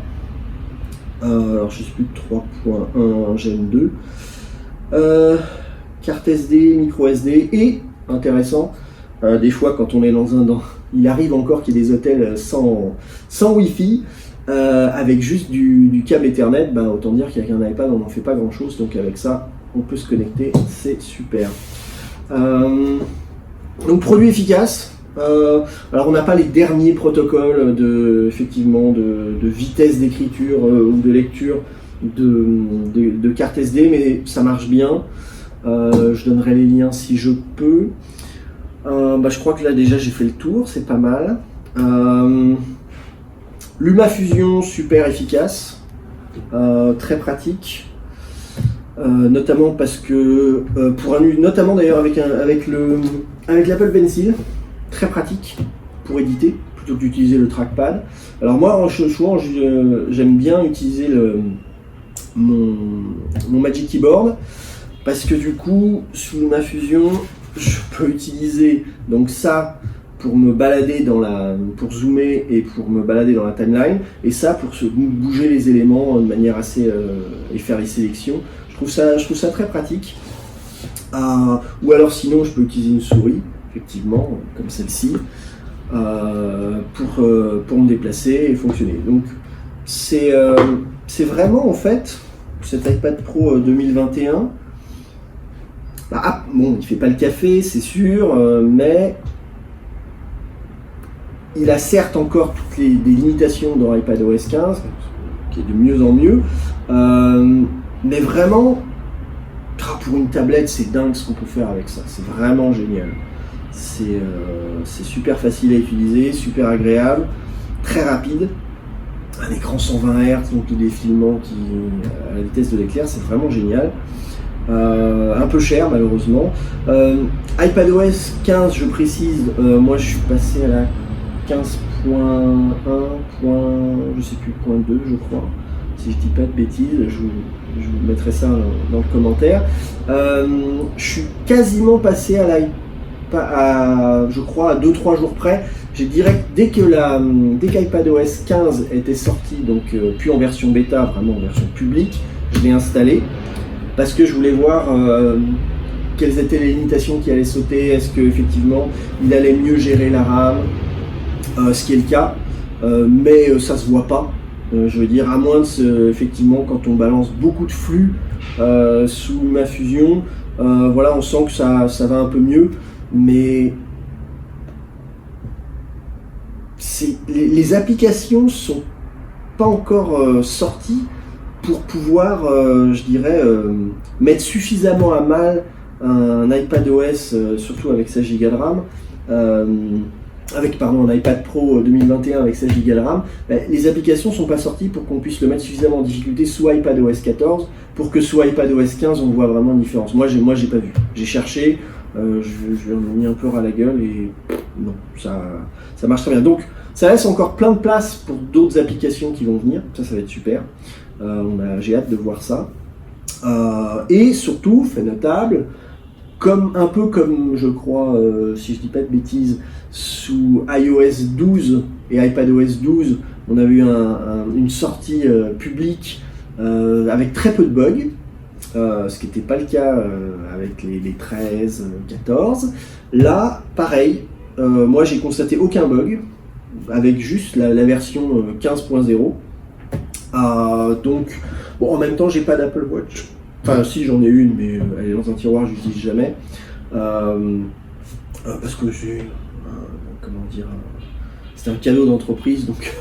alors je sais plus, 3.1 Gen 2, carte SD, micro SD, et intéressant, des fois quand on est il arrive encore qu'il y ait des hôtels sans Wi-Fi. Avec juste du câble Ethernet, bah, autant dire qu'avec un iPad on n'en fait pas grand chose, donc avec ça on peut se connecter, c'est super. Donc produit efficace. Alors on n'a pas les derniers protocoles effectivement de vitesse d'écriture ou de lecture de carte SD, mais ça marche bien. Je donnerai les liens si je peux. Bah, je crois que là déjà j'ai fait le tour, c'est pas mal. LumaFusion, super efficace, très pratique, notamment parce que, notamment d'ailleurs avec l'Apple Pencil, très pratique pour éditer, plutôt que d'utiliser le trackpad. Alors moi, souvent, j'aime bien utiliser mon Magic Keyboard, parce que du coup, sous LumaFusion, je peux utiliser donc ça, pour me balader pour zoomer et pour me balader dans la timeline, et ça pour bouger les éléments de manière assez et faire les sélections. Je trouve ça très pratique. Ou alors sinon je peux utiliser une souris, effectivement, comme celle-ci, pour me déplacer et fonctionner. Donc c'est vraiment en fait cet iPad Pro 2021. Bon, il fait pas le café, c'est sûr, mais il a certes encore toutes des limitations dans iPadOS 15, qui est de mieux en mieux, mais vraiment, pour une tablette, c'est dingue ce qu'on peut faire avec ça, c'est vraiment génial. C'est super facile à utiliser, super agréable, très rapide, un écran 120 Hz, donc des défilements à la vitesse de l'éclair, c'est vraiment génial. Un peu cher malheureusement. iPadOS 15, je précise, moi je suis passé à la 15.1, je sais plus, .2 je crois, si je dis pas de bêtises, je vous mettrai ça dans le commentaire. Je suis quasiment passé je crois à 2-3 jours près. J'ai direct, dès qu'iPadOS 15 était sorti, donc plus en version bêta, vraiment en version publique, je l'ai installé. parce que je voulais voir quelles étaient les limitations qui allaient sauter, est-ce qu'effectivement il allait mieux gérer la RAM, ce qui est le cas, mais ça se voit pas. Je veux dire, à moins de effectivement, quand on balance beaucoup de flux sous ma fusion, voilà, on sent que ça va un peu mieux, mais les applications sont pas encore sorties pour pouvoir, je dirais, mettre suffisamment à mal un iPadOS, surtout avec 16 Go de RAM, un iPad Pro 2021 avec 16 Go de RAM, les applications ne sont pas sorties pour qu'on puisse le mettre suffisamment en difficulté sous iPadOS 14 pour que sous iPadOS 15 on voit vraiment une différence. Moi j'ai pas vu. J'ai cherché, je lui ai mis un peu ras la gueule et non, ça marche très bien. Donc ça laisse encore plein de place pour d'autres applications qui vont venir, ça va être super. J'ai hâte de voir ça. Et surtout, fait notable, un peu comme je crois, si je dis pas de bêtises, sous iOS 12 et iPadOS 12, on a eu une sortie publique avec très peu de bugs, ce qui n'était pas le cas avec les 13, 14. Là, pareil, moi j'ai constaté aucun bug, avec juste la version 15.0. Donc, bon, en même temps, j'ai pas d'Apple Watch. Enfin, si, j'en ai une, mais elle est dans un tiroir, je l'utilise jamais. Parce que comment dire, c'était un cadeau d'entreprise, donc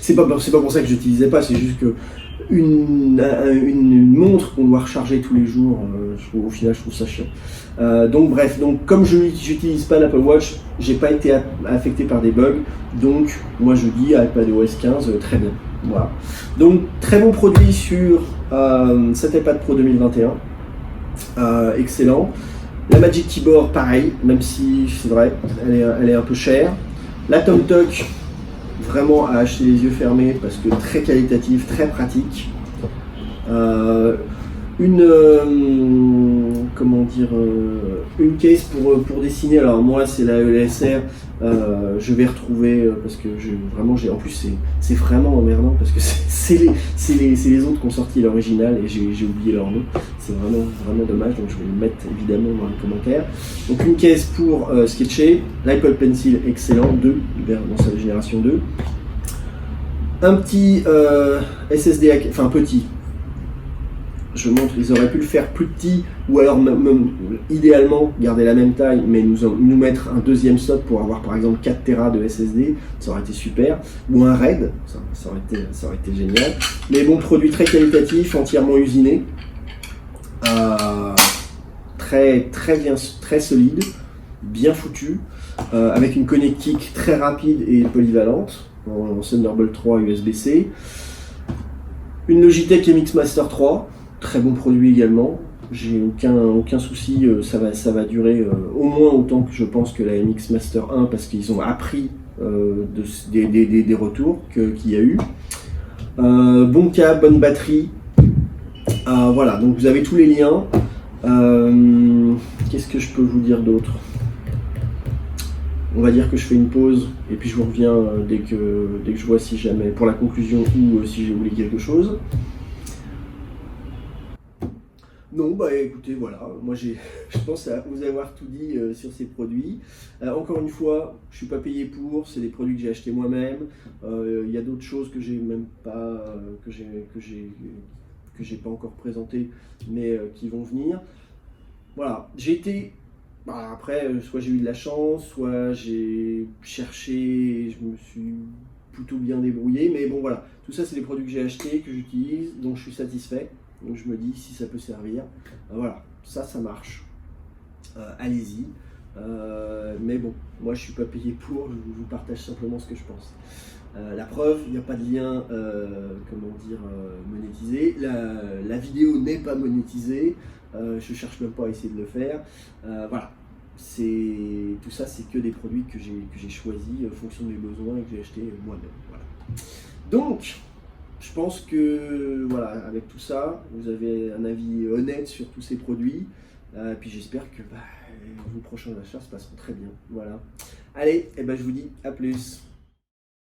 c'est pas pour ça que je l'utilisais pas, c'est juste que une montre qu'on doit recharger tous les jours, au final, je trouve ça chiant. Donc bref, comme je n'utilise pas l'Apple Watch, j'ai pas été affecté par des bugs, donc moi je dis iPadOS 15, très bien. Voilà. Donc très bon produit sur cet iPad Pro 2021, excellent. La Magic Keyboard pareil, même si c'est vrai, elle est un peu chère. La TomTalk, vraiment à acheter les yeux fermés parce que très qualitative, très pratique. Une case pour dessiner. Alors moi c'est la ELSR, je vais retrouver parce que en plus c'est vraiment emmerdant parce que c'est les autres qui ont sorti l'original et j'ai oublié leur nom. C'est vraiment dommage, donc je vais le mettre évidemment dans les commentaires. Donc une case pour sketcher, l'Apple Pencil excellent, dans sa génération 2. Un petit SSD, enfin petit. Je montre, ils auraient pu le faire plus petit ou alors même idéalement garder la même taille mais nous mettre un deuxième slot pour avoir par exemple 4 Tera de SSD, ça aurait été super, ou un RAID, ça aurait été génial. Mais bon, produit très qualitatif, entièrement usiné, très bien, très solide, bien foutu, avec une connectique très rapide et polyvalente en Thunderbolt 3 USB-C. Une Logitech MX Master 3, très bon produit également, j'ai aucun souci, ça va durer au moins autant que je pense que la MX Master 1 parce qu'ils ont appris des retours qu'il y a eu. Bon câble, bonne batterie, voilà, donc vous avez tous les liens. Qu'est-ce que je peux vous dire d'autre? On va dire que je fais une pause et puis je vous reviens dès que je vois si jamais pour la conclusion ou si j'ai oublié quelque chose. Non, bah écoutez, voilà, moi je pense vous avoir tout dit sur ces produits. Encore une fois, je suis pas payé pour, c'est des produits que j'ai achetés moi-même. Il y a d'autres choses que j'ai même pas, que j'ai pas encore présentées, mais qui vont venir. Voilà, j'ai été. Après, soit j'ai eu de la chance, soit j'ai cherché, je me suis plutôt bien débrouillé, mais bon voilà, tout ça c'est des produits que j'ai achetés, que j'utilise, dont je suis satisfait, donc je me dis si ça peut servir, voilà, ça marche, allez-y, mais bon, moi je suis pas payé pour, je vous partage simplement ce que je pense. La preuve, il n'y a pas de lien, monétisé, la vidéo n'est pas monétisée, je cherche même pas à essayer de le faire, voilà. Tout ça, c'est que des produits que j'ai choisis en fonction de mes besoins et que j'ai acheté moi-même. Voilà. Donc, je pense que voilà, avec tout ça, vous avez un avis honnête sur tous ces produits. Puis j'espère que vos prochains achats se passeront très bien. Voilà. Allez, je vous dis à plus.